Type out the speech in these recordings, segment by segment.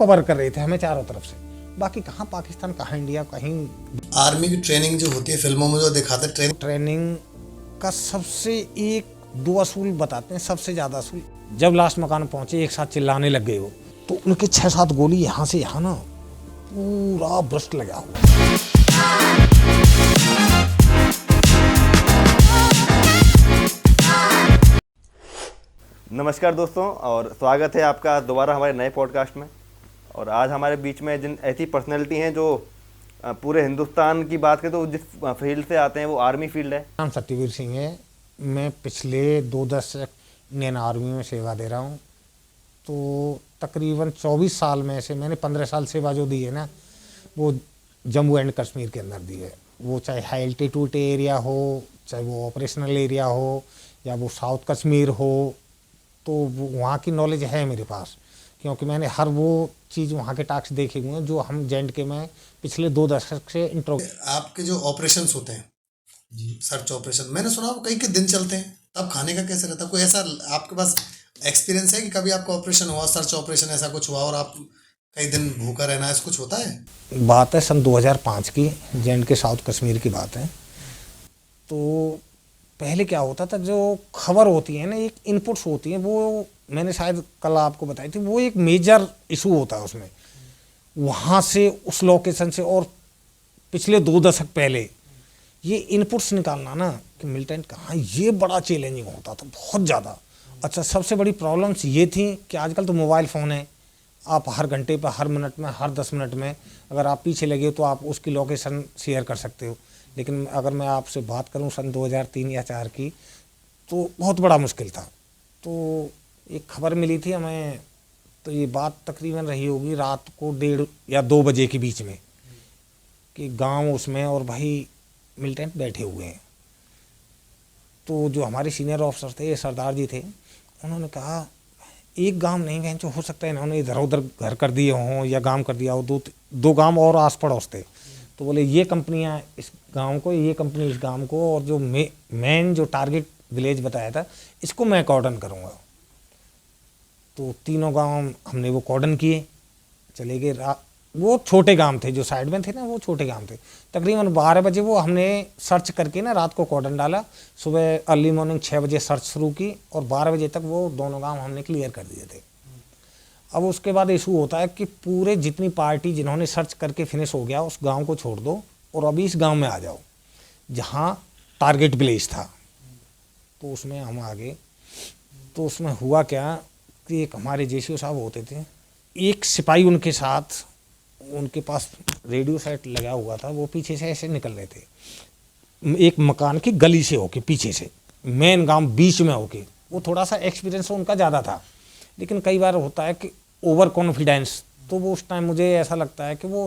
Cover कर रहे थे हमें चारों तरफ से। बाकी कहाँ पाकिस्तान, कहाँ इंडिया, कहीं। आर्मी की ट्रेनिंग जो होती है फिल्मों में जो दिखाते हैं, ट्रेनिंग का सबसे एक दो असूल बताते हैं, सबसे ज़्यादा असूल। जब लास्ट मकान पहुंचे एक साथ चिल्लाने लग गए वो, तो उनके 6-7 गोली यहाँ से यहाँ ना पूरा ब्रस्ट लगा हुआ। नमस्कार दोस्तों, और स्वागत है आपका दोबारा हमारे नए पॉडकास्ट में। और आज हमारे बीच में जिन ऐसी पर्सनैलिटी हैं जो पूरे हिंदुस्तान की बात करें तो जिस फील्ड से आते हैं वो आर्मी फील्ड है। नाम सत्यवीर सिंह है। मैं पिछले 2 दशक इंडियन आर्मी में सेवा दे रहा हूँ। तो तकरीबन 24 साल में से मैंने 15 साल सेवा जो दी है ना, वो जम्मू एंड कश्मीर के अंदर दी है। वो चाहे हाई एल्टीट्यूड एरिया हो, चाहे वो ऑपरेशनल एरिया हो, या वो साउथ कश्मीर हो, तो वो वहाँ की नॉलेज है मेरे पास, क्योंकि मैंने हर वो चीज़ वहाँ के टास्क देखे हुए हैं जो हम J&K में पिछले 2 दशक से आपके जो ऑपरेशंस होते हैं, सर्च ऑपरेशन, मैंने सुना वो कई के दिन चलते हैं, तब खाने का कैसे रहता है? कोई ऐसा आपके पास एक्सपीरियंस है कि कभी आपका ऑपरेशन हुआ, सर्च ऑपरेशन ऐसा कुछ हुआ और आप कई दिन भूखा रहना, ऐसा कुछ होता है? बात है सन 2005 की, J&K साउथ कश्मीर की बात है। तो पहले क्या होता था, जो खबर होती है ना, एक इनपुट्स होती हैं, वो मैंने शायद कल आपको बताई थी, वो एक मेजर इशू होता है उसमें। वहाँ से, उस लोकेशन से, और पिछले 2 दशक पहले ये इनपुट्स निकालना ना कि मिलिटेंट कहाँ, ये बड़ा चैलेंजिंग होता था, बहुत ज़्यादा। अच्छा, सबसे बड़ी प्रॉब्लम्स ये थी कि आजकल तो मोबाइल फ़ोन है, आप हर घंटे पर, हर मिनट में, हर 10 मिनट में अगर आप पीछे लगे तो आप उसकी लोकेशन शेयर कर सकते हो। लेकिन अगर मैं आपसे बात करूं सन 2003 या 4 की, तो बहुत बड़ा मुश्किल था। तो एक खबर मिली थी हमें, तो ये बात तकरीबन रही होगी रात को 1:30 या 2 बजे के बीच में, कि गांव उसमें और भाई मिलिटेंट बैठे हुए हैं। तो जो हमारे सीनियर ऑफिसर थे, सरदार जी थे, उन्होंने कहा एक गांव नहीं बहन, जो हो सकता है इन्होंने इधर उधर घर कर दिए हों या गांव कर दिया हो, दो गांव और आस पड़ोस थे। तो बोले ये कंपनियां इस गांव को, ये कंपनी इस गांव को, और जो मेन जो टारगेट विलेज बताया था इसको मैं कॉर्डन करूंगा। तो तीनों गांव हमने वो कॉर्डन किए, चले गए। वो छोटे गांव थे जो साइड में थे ना, वो छोटे गांव थे। तकरीबन 12 बजे वो हमने सर्च करके ना रात को कॉर्डन डाला, सुबह अर्ली मॉर्निंग 6 बजे सर्च शुरू की, और 12 बजे तक वो दोनों गांव हमने क्लियर कर दिए थे। अब उसके बाद इशू होता है कि पूरे जितनी पार्टी जिन्होंने सर्च करके फिनिश हो गया, उस गांव को छोड़ दो और अभी इस गांव में आ जाओ जहां टारगेट विलेज था। तो उसमें हम आ गए। तो उसमें हुआ क्या कि एक हमारे जेसीओ साहब होते थे, एक सिपाही उनके साथ, उनके पास रेडियो सेट लगा हुआ था, वो पीछे से ऐसे निकल रहे थे, एक मकान की गली से होके, पीछे से मेन गांव बीच में होके। वो थोड़ा सा एक्सपीरियंस उनका ज़्यादा था, लेकिन कई बार होता है कि ओवर कॉन्फिडेंस, तो वो उस टाइम मुझे ऐसा लगता है कि वो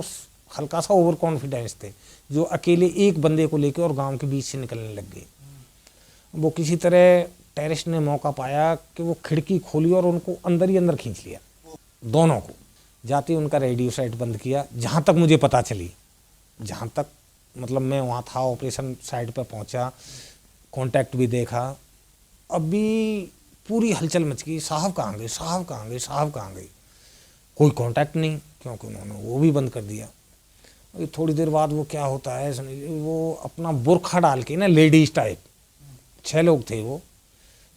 हल्का सा ओवर कॉन्फिडेंस थे, जो अकेले एक बंदे को लेकर और गांव के बीच से निकलने लग गए। वो किसी तरह टेररिस्ट ने मौका पाया कि वो खिड़की खोली और उनको अंदर ही अंदर खींच लिया, दोनों को। जाते उनका रेडियो सेट बंद किया, जहाँ तक मुझे पता चली, जहाँ तक मतलब मैं वहाँ था, ऑपरेशन साइट पर पहुँचा, कॉन्टैक्ट भी देखा। अभी पूरी हलचल मच गई, साहब कहाँ गए, साहब कहाँ गए, साहब कहाँ गए। कोई कांटेक्ट नहीं, क्योंकि उन्होंने वो भी बंद कर दिया। अभी थोड़ी देर बाद वो क्या होता है, वो अपना बुरखा डाल के ना, लेडीज टाइप, 6 लोग थे वो,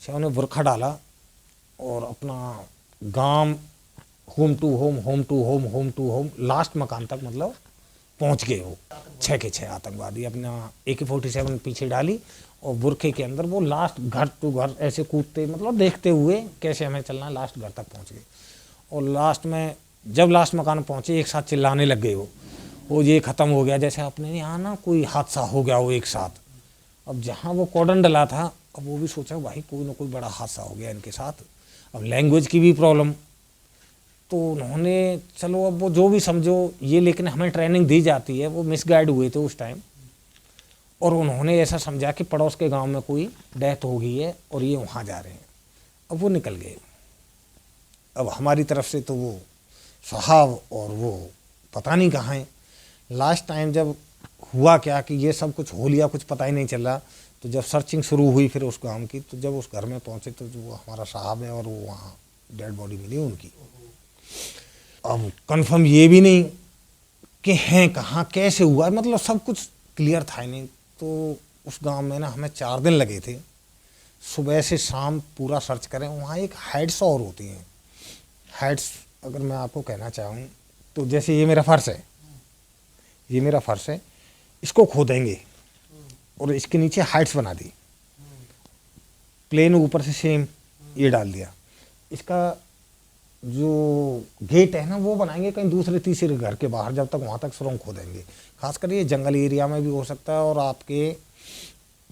6 ने बुरखा डाला और अपना गांव home to home, home to home, home to home, last मकान तक मतलब पहुंच गए। वो 6 के 6 आतंकवादी अपना AK-47 पीछे डाली और बुरखे के अंदर वो लास्ट घर टू घर ऐसे कूदते, मतलब देखते हुए कैसे हमें चलना है, लास्ट घर तक पहुंच गए। और लास्ट में जब लास्ट मकान पहुंचे, एक साथ चिल्लाने लग गए वो ये ख़त्म हो गया, जैसे अपने यहाँ ना कोई हादसा हो गया हो एक साथ। अब जहाँ वो कॉर्डन डला था, अब वो भी सोचा भाई कोई ना कोई बड़ा हादसा हो गया इनके साथ। अब लैंग्वेज की भी प्रॉब्लम, तो उन्होंने चलो अब वो जो भी समझो ये, लेकिन हमें ट्रेनिंग दी जाती है, वो मिसगाइड हुए थे उस टाइम, और उन्होंने ऐसा समझा कि पड़ोस के गांव में कोई डेथ हो गई है और ये वहाँ जा रहे हैं। अब वो निकल गए। अब हमारी तरफ से तो वो साहब और वो पता नहीं कहाँ हैं। लास्ट टाइम जब हुआ क्या कि ये सब कुछ हो लिया, कुछ पता ही नहीं चला। तो जब सर्चिंग शुरू हुई फिर उस गांव की, तो जब उस घर में पहुँचे तो जो हमारा साहब है और वो वहाँ डेड बॉडी मिली उनकी। अब कंफर्म ये भी नहीं कि हैं कहाँ, कैसे हुआ, मतलब सब कुछ क्लियर था ही नहीं। तो उस गांव में ना हमें 4 दिन लगे थे, सुबह से शाम पूरा सर्च करें। वहाँ एक हाइट्स और होती हैं, हाइट्स अगर मैं आपको कहना चाहूँ तो जैसे ये मेरा फर्श है, ये मेरा फर्श है, इसको खोदेंगे और इसके नीचे हाइट्स बना दी, प्लेन ऊपर से सेम ये डाल दिया। इसका जो गेट है ना वो बनाएंगे कहीं दूसरे तीसरे घर के बाहर, जब तक वहाँ तक सुरंग खोदेंगे। खासकर ये जंगल एरिया में भी हो सकता है और आपके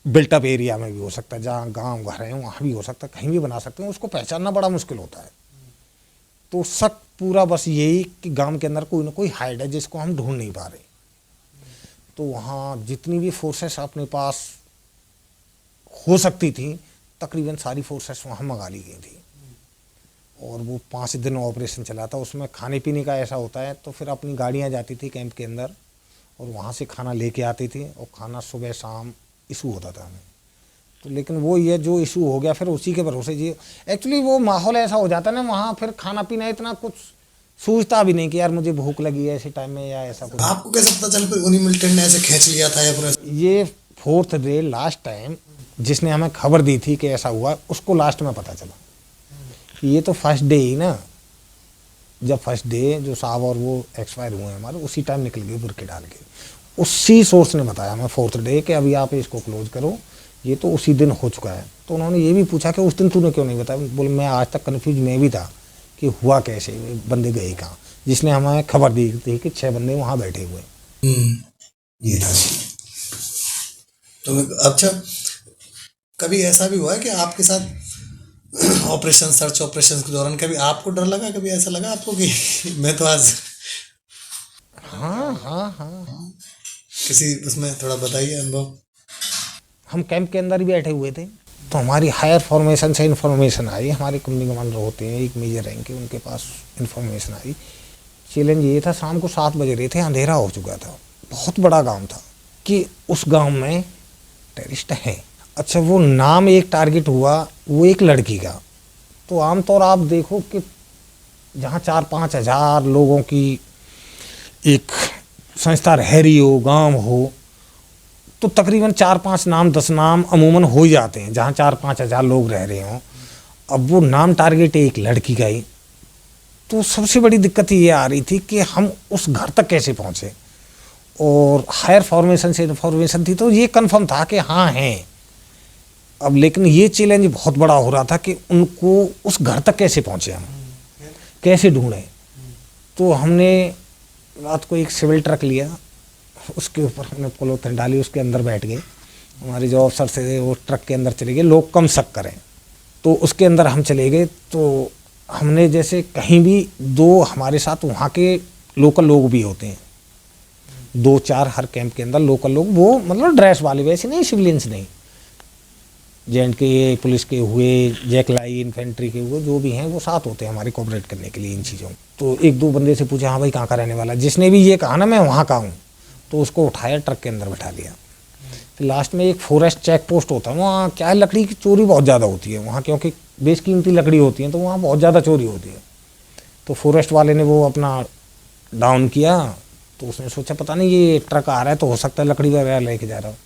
बिल्टअप एरिया में भी हो सकता है, जहाँ गांव घर हैं वहाँ भी हो सकता है, कहीं भी बना सकते हैं। उसको पहचानना बड़ा मुश्किल होता है। तो शक पूरा बस यही कि गांव के अंदर कोई ना कोई हाइड है जिसको हम ढूंढ नहीं पा रहे। तो वहाँ जितनी भी फोर्सेस अपने पास हो सकती थी तकरीबन सारी फोर्सेस वहाँ मंगा ली गई थी। और वो 5 दिन ऑपरेशन चला था। उसमें खाने पीने का ऐसा होता है तो फिर अपनी गाड़ियाँ जाती थी कैंप के अंदर और वहाँ से खाना लेके आती थी और खाना सुबह शाम इशू होता था हमें। तो लेकिन वो ये जो इशू हो गया फिर उसी के भरोसे जी एक्चुअली वो माहौल ऐसा हो जाता है ना वहाँ, फिर खाना पीना इतना कुछ सोचता भी नहीं कि यार मुझे भूख लगी है ऐसे टाइम में या ऐसा कुछ। आपको कैसे पता चल फिर उन्हीं मिलिटेंट ने ऐसे खींच लिया था या फिर? ये 4th डे लास्ट टाइम जिसने हमें खबर दी थी कि ऐसा हुआ, उसको लास्ट में पता चला। ये तो फर्स्ट डे ही ना, जब फर्स्ट डे जो साहब और वो एक्सपायर हुए हैं हमारे, उसी टाइम निकल गए बुरके डाल के। उसी सोर्स ने बताया हमें 4th डे कि अभी आप इसको क्लोज करो, ये तो उसी दिन हो चुका है। तो उन्होंने ये भी पूछा कि उस दिन तूने क्यों नहीं बताया। बोले मैं आज तक कन्फ्यूज मैं भी था कि हुआ कैसे, बंदे गए कहाँ, जिसने हमें खबर दी थी कि 6 बंदे वहाँ बैठे हुए। ये था। तो अच्छा, कभी ऐसा भी हुआ है कि आपके साथ ऑपरेशन सर्च ऑपरेशन के दौरान कभी आपको डर लगा, कभी ऐसा लगा आपको कि मैं तो आज? हाँ, किसी उसमें थोड़ा बताइए अनुभव। हम कैंप के अंदर ही बैठे हुए थे तो हमारी हायर फॉर्मेशन से इन्फॉर्मेशन आई। हमारे कंपनी कमांडर होते हैं एक मेजर रैंक के, उनके पास इन्फॉर्मेशन आई। चैलेंज ये था, शाम को 7 बज रहे थे, अंधेरा हो चुका था, बहुत बड़ा गांव था, कि उस गांव में टेररिस्ट हैं। अच्छा, वो नाम एक टारगेट हुआ वो एक लड़की का। तो आमतौर आप देखो कि जहाँ 4-5 हज़ार लोगों की एक संस्था रह रही हो, गांव हो, तो तकरीबन 4-5 नाम 10 नाम अमूमन हो ही जाते हैं जहाँ 4-5 हज़ार लोग रह रहे हों। अब वो नाम टारगेट एक लड़की का ही। तो सबसे बड़ी दिक्कत ये आ रही थी कि हम उस घर तक कैसे पहुँचे। और हायर फॉर्मेशन से इन्फॉर्मेशन थी तो ये कंफर्म था कि हाँ हैं। अब लेकिन ये चैलेंज बहुत बड़ा हो रहा था कि उनको उस घर तक कैसे पहुँचे, हम कैसे ढूंढें। तो हमने रात को एक सिविल ट्रक लिया, उसके ऊपर हमने पॉलीथिन डाली, उसके अंदर बैठ गए। हमारे जो अफसर थे वो ट्रक के अंदर चले गए, लोग कम शक करें। तो उसके अंदर हम चले गए। तो हमने जैसे कहीं भी 2 हमारे साथ वहाँ के लोकल लोग भी होते हैं, 2-4 हर कैंप के अंदर लोकल लोग, वो मतलब ड्रेस वाले, वैसे नहीं सिविलियंस नहीं, जेंट के पुलिस के हुए, जैकलाई इन्फेंट्री के हुए, जो भी हैं वो साथ होते हैं हमारे कोऑपरेट करने के लिए इन चीज़ों। तो 1-2 बंदे से पूछा हाँ भाई कहाँ का रहने वाला, जिसने भी ये कहा ना मैं वहाँ का हूँ, तो उसको उठाया ट्रक के अंदर बैठा लिया। फिर लास्ट में एक फॉरेस्ट चेक पोस्ट होता है, वहाँ क्या है लकड़ी की चोरी बहुत ज़्यादा होती है वहाँ, क्योंकि बेशकीमती लकड़ी होती है तो वहाँ बहुत ज़्यादा चोरी होती है। तो फॉरेस्ट वाले ने वो अपना डाउन किया। तो उसने सोचा पता नहीं ये ट्रक आ रहा है तो हो सकता है लकड़ी वगैरह लेके जा रहा हो।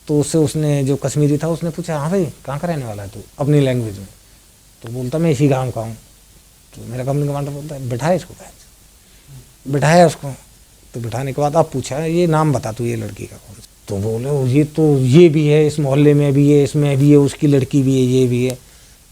तो उससे उसने जो कश्मीरी था उसने पूछा हाँ भाई कहाँ का रहने वाला है तू, अपनी लैंग्वेज में। तो बोलता मैं इसी गाँव का हूँ। तो मेरा कंपनी कमांडर बोलता है बिठाया इसको, बिठाया उसको। तो बिठाने के बाद आप पूछा ये नाम बता तू ये लड़की का कौन। तो बोले ये भी है, इस मोहल्ले में भी है, इसमें भी है, उसकी लड़की भी है, ये भी है।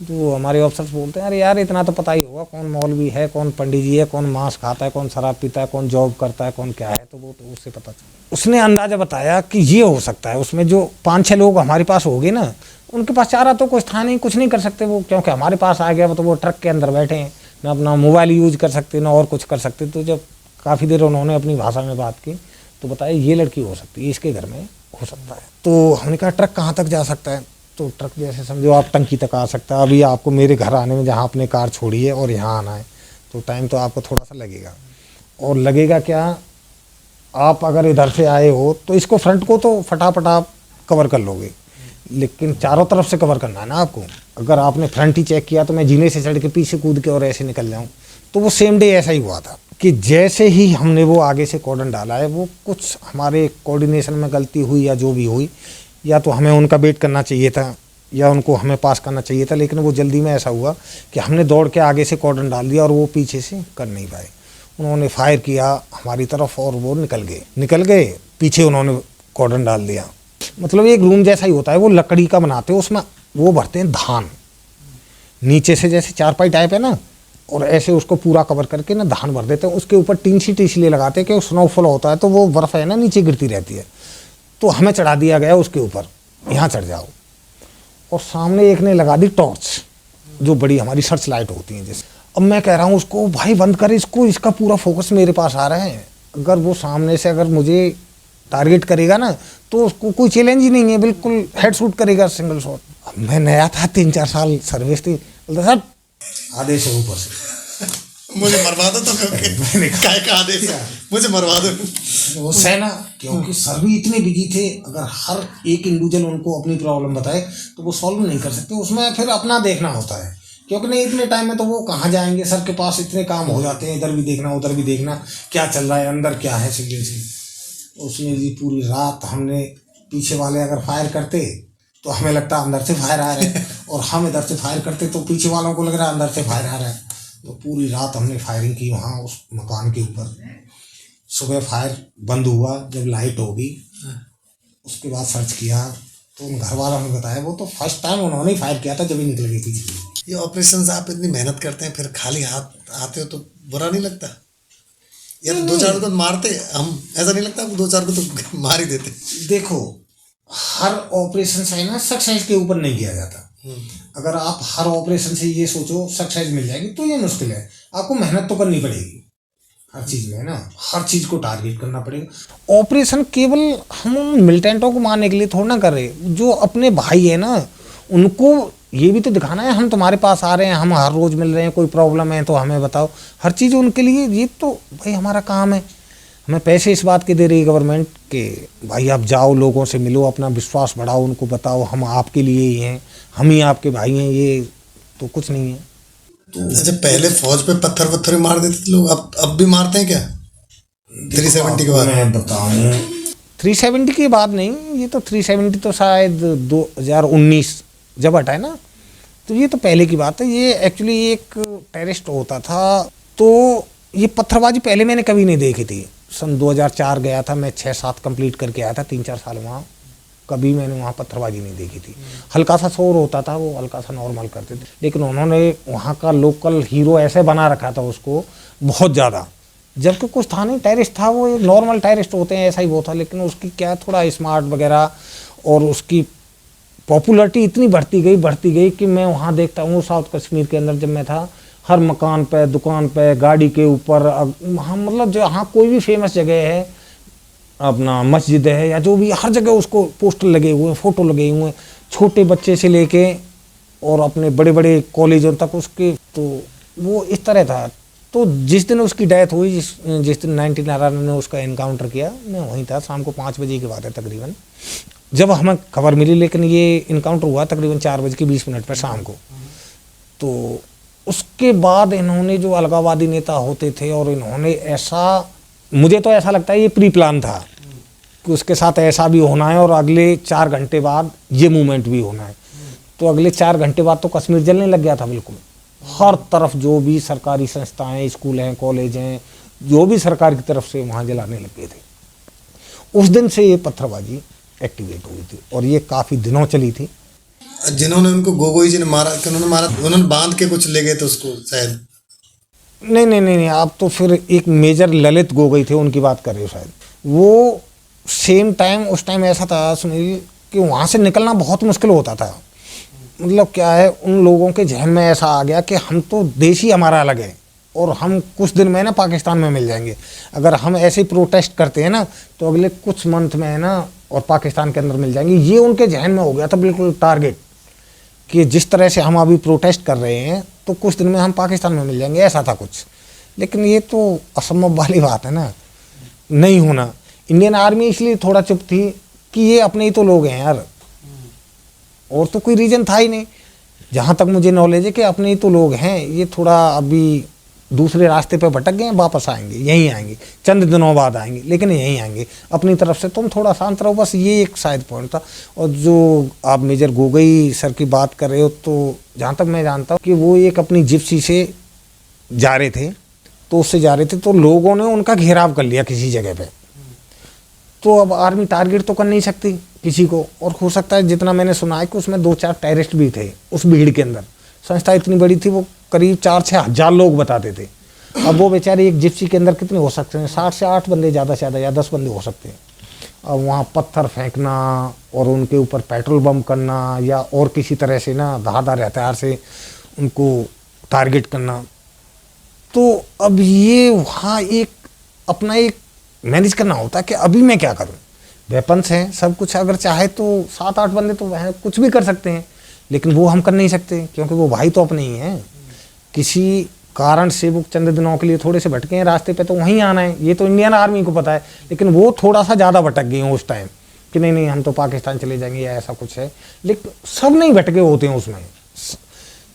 तो हमारे ऑफिसर्स बोलते हैं अरे यार इतना तो पता ही होगा कौन मौलवी है, कौन पंडित जी है, कौन मांस खाता है, कौन शराब पीता है, कौन जॉब करता है, कौन क्या है। तो वो तो उससे पता चला। उसने अंदाज़ा बताया कि ये हो सकता है। उसमें जो 5-6 लोग हमारे पास हो गए ना, उनके पास चारा तो कुछ था नहीं, कुछ नहीं कर सकते वो, क्योंकि हमारे पास आ गया वो तो वो ट्रक के अंदर बैठे हैं, ना अपना मोबाइल यूज कर सकते ना और कुछ कर सकते। तो जब काफ़ी देर उन्होंने अपनी भाषा में बात की तो बताया ये लड़की हो सकती है, इसके घर में हो सकता है। तो हमने कहा ट्रक कहाँ तक जा सकता है। तो ट्रक जैसे समझो आप टंकी तक आ सकता है। अभी आपको मेरे घर आने में, जहाँ आपने कार छोड़ी है और यहाँ आना है, तो टाइम तो आपको थोड़ा सा लगेगा। और लगेगा क्या, आप अगर इधर से आए हो तो इसको फ्रंट को तो फटाफट आप कवर कर लोगे, लेकिन चारों तरफ से कवर करना है ना आपको। अगर आपने फ्रंट ही चेक किया तो मैं जीने से चढ़ के पीछे कूद के और ऐसे निकल जाऊँ तो वो सेम डे ऐसा ही हुआ था कि जैसे ही हमने वो आगे से कॉर्डन डाला है, वो कुछ हमारे कोऑर्डिनेशन में गलती हुई या जो भी हुई, या तो हमें उनका वेट करना चाहिए था या उनको हमें पास करना चाहिए था, लेकिन वो जल्दी में ऐसा हुआ कि हमने दौड़ के आगे से कॉर्डन डाल दिया और वो पीछे से कर नहीं पाए। उन्होंने फायर किया हमारी तरफ और वो निकल गए पीछे, उन्होंने कॉर्डन डाल दिया। मतलब एक रूम जैसा ही होता है, वो लकड़ी का बनाते हैं, उसमें वो भरते हैं धान, नीचे से जैसे चारपाई टाइप है ना, और ऐसे उसको पूरा कवर करके ना धान भर देते हैं। उसके ऊपर टीन शीट इसलिए लगाते हैं कि स्नोफॉल होता है तो वो बर्फ़ है ना नीचे गिरती रहती है, तो हमें चढ़ा दिया गया उसके ऊपर, यहाँ चढ़ जाओ। और सामने एक ने लगा दी टॉर्च, जो बड़ी हमारी सर्च लाइट होती है जैसे। अब मैं कह रहा हूँ उसको, भाई बंद कर इसको, इसका पूरा फोकस मेरे पास आ रहा है। अगर वो सामने से अगर मुझे टारगेट करेगा ना तो उसको कोई चैलेंज ही नहीं है, बिल्कुल हेड शूट करेगा, सिंगल शॉट। अब मैं नया था, 3-4 साल सर्विस थी, सर आदेश है ऊपर से मुझे मरवा दो, तो मैं काय का आदेश है, मुझे मरवा दो। वो सेना, क्योंकि सर भी इतने बिजी थे, अगर हर एक इंडिविजुअल उनको अपनी प्रॉब्लम बताए तो वो सॉल्व नहीं कर सकते, उसमें फिर अपना देखना होता है, क्योंकि नहीं इतने टाइम में तो वो कहाँ जाएंगे, सर के पास इतने काम हो जाते हैं, इधर भी देखना उधर भी देखना, क्या चल रहा है अंदर क्या है सिग्नल से। उसमें जी पूरी रात हमने, पीछे वाले अगर फायर करते तो हमें लगता अंदर से फायर आ रहा है, और हम इधर से फायर करते तो पीछे वालों को लग रहा है अंदर से फायर आ रहा है। तो पूरी रात हमने फायरिंग की वहाँ उस मकान के ऊपर। सुबह फायर बंद हुआ जब लाइट होगी, उसके बाद सर्च किया तो उन घर वालों ने बताया वो तो फर्स्ट टाइम उन्होंने ही फायर किया था जब ही निकल गई थी। ये ऑपरेशन आप इतनी मेहनत करते हैं, फिर खाली हाथ आते हो तो बुरा नहीं लगता? या तो 2-4 को मारते हम, ऐसा नहीं लगता आपको 2-4 को तो मार ही देते? देखो, हर ऑपरेशन से ना सक्सेस के ऊपर नहीं किया जाता। अगर आप हर ऑपरेशन से ये सोचो सक्सेस मिल जाएगी तो ये मुश्किल है, आपको मेहनत तो करनी पड़ेगी हर चीज़ में ना, हर चीज़ को टारगेट करना पड़ेगा। ऑपरेशन केवल हम मिलिटेंटों को मारने के लिए थोड़ा ना कर रहे, जो अपने भाई है ना उनको ये भी तो दिखाना है हम तुम्हारे पास आ रहे हैं, हम हर रोज़ मिल रहे हैं, कोई प्रॉब्लम है तो हमें बताओ, हर चीज़ उनके लिए। ये तो भाई हमारा काम है, हमें पैसे इस बात के दे रही है गवर्नमेंट कि भाई आप जाओ लोगों से मिलो, अपना विश्वास बढ़ाओ, उनको बताओ हम आपके लिए ही हैं, हम ही आपके भाई हैं, ये तो कुछ नहीं है। अच्छा, पहले फौज पे पत्थर मार देते थे लोग, अब भी मारते हैं क्या 370 के बाद? मैं बताऊँ 370 की बात नहीं, ये तो 370 तो शायद 2019 जब हटा है ना, तो ये तो पहले की बात है। ये एक्चुअली एक टेररिस्ट होता था, तो ये पत्थरबाजी पहले मैंने कभी नहीं देखी थी। सन 2004 गया था मैं, 6-7 कंप्लीट करके आया था, 3-4 साल वहाँ, कभी मैंने वहाँ पत्थरबाजी नहीं देखी थी। हल्का सा शोर होता था, वो हल्का सा नॉर्मल करते थे, लेकिन उन्होंने वहाँ का लोकल हीरो ऐसे बना रखा था उसको बहुत ज़्यादा, जबकि कुछ था नहीं, टेररिस्ट था वो, एक नॉर्मल टेररिस्ट होते हैं ऐसा ही वो था, लेकिन उसकी क्या थोड़ा स्मार्ट वगैरह और उसकी पॉपुलरिटी इतनी बढ़ती गई कि मैं वहाँ देखता हूँ साउथ कश्मीर के अंदर जब मैं था, हर मकान पे, दुकान पे, गाड़ी के ऊपर, वहाँ मतलब जहाँ कोई भी फेमस जगह है, अपना मस्जिद है या जो भी, हर जगह उसको पोस्टर लगे हुए हैं, फ़ोटो लगे हुए हैं, छोटे बच्चे से लेके और अपने बड़े बड़े कॉलेजों तक उसके। तो वो इस तरह था। तो जिस दिन उसकी डेथ हुई, जिस दिन 1911 ने उसका इनकाउंटर किया, मैं वहीं था, शाम को 5 बजे की बात है तकरीबन, जब हमें खबर मिली, लेकिन ये इनकाउंटर हुआ तकरीबन 4:20 पर शाम को। तो उसके बाद इन्होंने जो अलगाववादी नेता होते थे, और इन्होंने ऐसा, मुझे तो ऐसा लगता है ये प्री प्लान था कि उसके साथ ऐसा भी होना है और अगले 4 घंटे बाद ये मूवमेंट भी होना है। तो अगले 4 घंटे बाद तो कश्मीर जलने लग गया था बिल्कुल, हर तरफ जो भी सरकारी संस्थाएं, स्कूल हैं, कॉलेज हैं, जो भी सरकार की तरफ से वहाँ जलाने लग गए थे। उस दिन से ये पत्थरबाजी एक्टिवेट हुई थी और ये काफ़ी दिनों चली थी। जिन्होंने उनको गोगोई जी ने मारा, उन्होंने मारा, उन्होंने बांध के कुछ ले गए थे उसको शायद? नहीं, आप तो फिर एक मेजर ललित गोगोई थे उनकी बात कर रहे हो शायद। वो सेम टाइम, उस टाइम ऐसा था सुनील कि वहाँ से निकलना बहुत मुश्किल होता था। मतलब क्या है, उन लोगों के जहन में ऐसा आ गया कि हम तो देश ही हमारा अलग है और हम कुछ दिन में ना पाकिस्तान में मिल जाएंगे। अगर हम ऐसे ही प्रोटेस्ट करते हैं ना तो अगले कुछ मंथ में है ना और पाकिस्तान के अंदर मिल जाएंगे। ये उनके जहन में हो गया था बिल्कुल टारगेट, कि जिस तरह से हम अभी प्रोटेस्ट कर रहे हैं तो कुछ दिन में हम पाकिस्तान में मिल जाएंगे, ऐसा था कुछ। लेकिन ये तो असंभव वाली बात है ना, नहीं होना। इंडियन आर्मी इसलिए थोड़ा चुप थी कि ये अपने ही तो लोग हैं यार, और तो कोई रीज़न था ही नहीं। जहाँ तक मुझे नॉलेज है कि अपने ही तो लोग हैं, ये थोड़ा अभी दूसरे रास्ते पे भटक गए, वापस आएंगे, यहीं आएंगे, चंद दिनों बाद आएंगे, लेकिन यहीं आएंगे। अपनी तरफ से तुम थोड़ा शांत रहो, बस ये एक शायद पॉइंट था। और जो आप मेजर गोगई सर की बात कर रहे हो, तो जहाँ तक मैं जानता हूँ कि वो एक अपनी जिप्सी से जा रहे थे, तो उससे जा रहे थे, तो लोगों ने उनका घेराव कर लिया किसी जगह पे। तो अब आर्मी टारगेट तो कर नहीं सकती किसी को, और हो सकता है जितना मैंने सुना है कि उसमें 2-4 टेररिस्ट भी थे उस भीड़ के अंदर। संस्था इतनी बड़ी थी, वो करीब 4-6 हज़ार लोग बताते थे। अब वो बेचारे एक जिप्सी के अंदर कितने हो सकते हैं, 60 से 8 बंदे ज़्यादा से ज़्यादा, या 10 बंदे हो सकते हैं। अब वहाँ पत्थर फेंकना और उनके ऊपर पेट्रोल बम करना, या और किसी तरह से ना धारदार हथियार से उनको टारगेट करना, तो अब ये वहाँ एक अपना एक मैनेज करना होता है कि अभी मैं क्या करूँ। वेपन्स हैं, सब कुछ, अगर चाहे तो 7-8 बंदे तो वह कुछ भी कर सकते हैं, लेकिन वो हम कर नहीं सकते, क्योंकि वो भाई तो अपने ही हैं। किसी कारण से वो चंद दिनों के लिए थोड़े से भटके हैं रास्ते पे, तो वहीं आना है, ये तो इंडियन आर्मी को पता है। लेकिन वो थोड़ा सा ज़्यादा भटक गए हैं उस टाइम कि नहीं नहीं हम तो पाकिस्तान चले जाएंगे, या ऐसा कुछ है। लेकिन सब नहीं भटके होते हैं उसमें,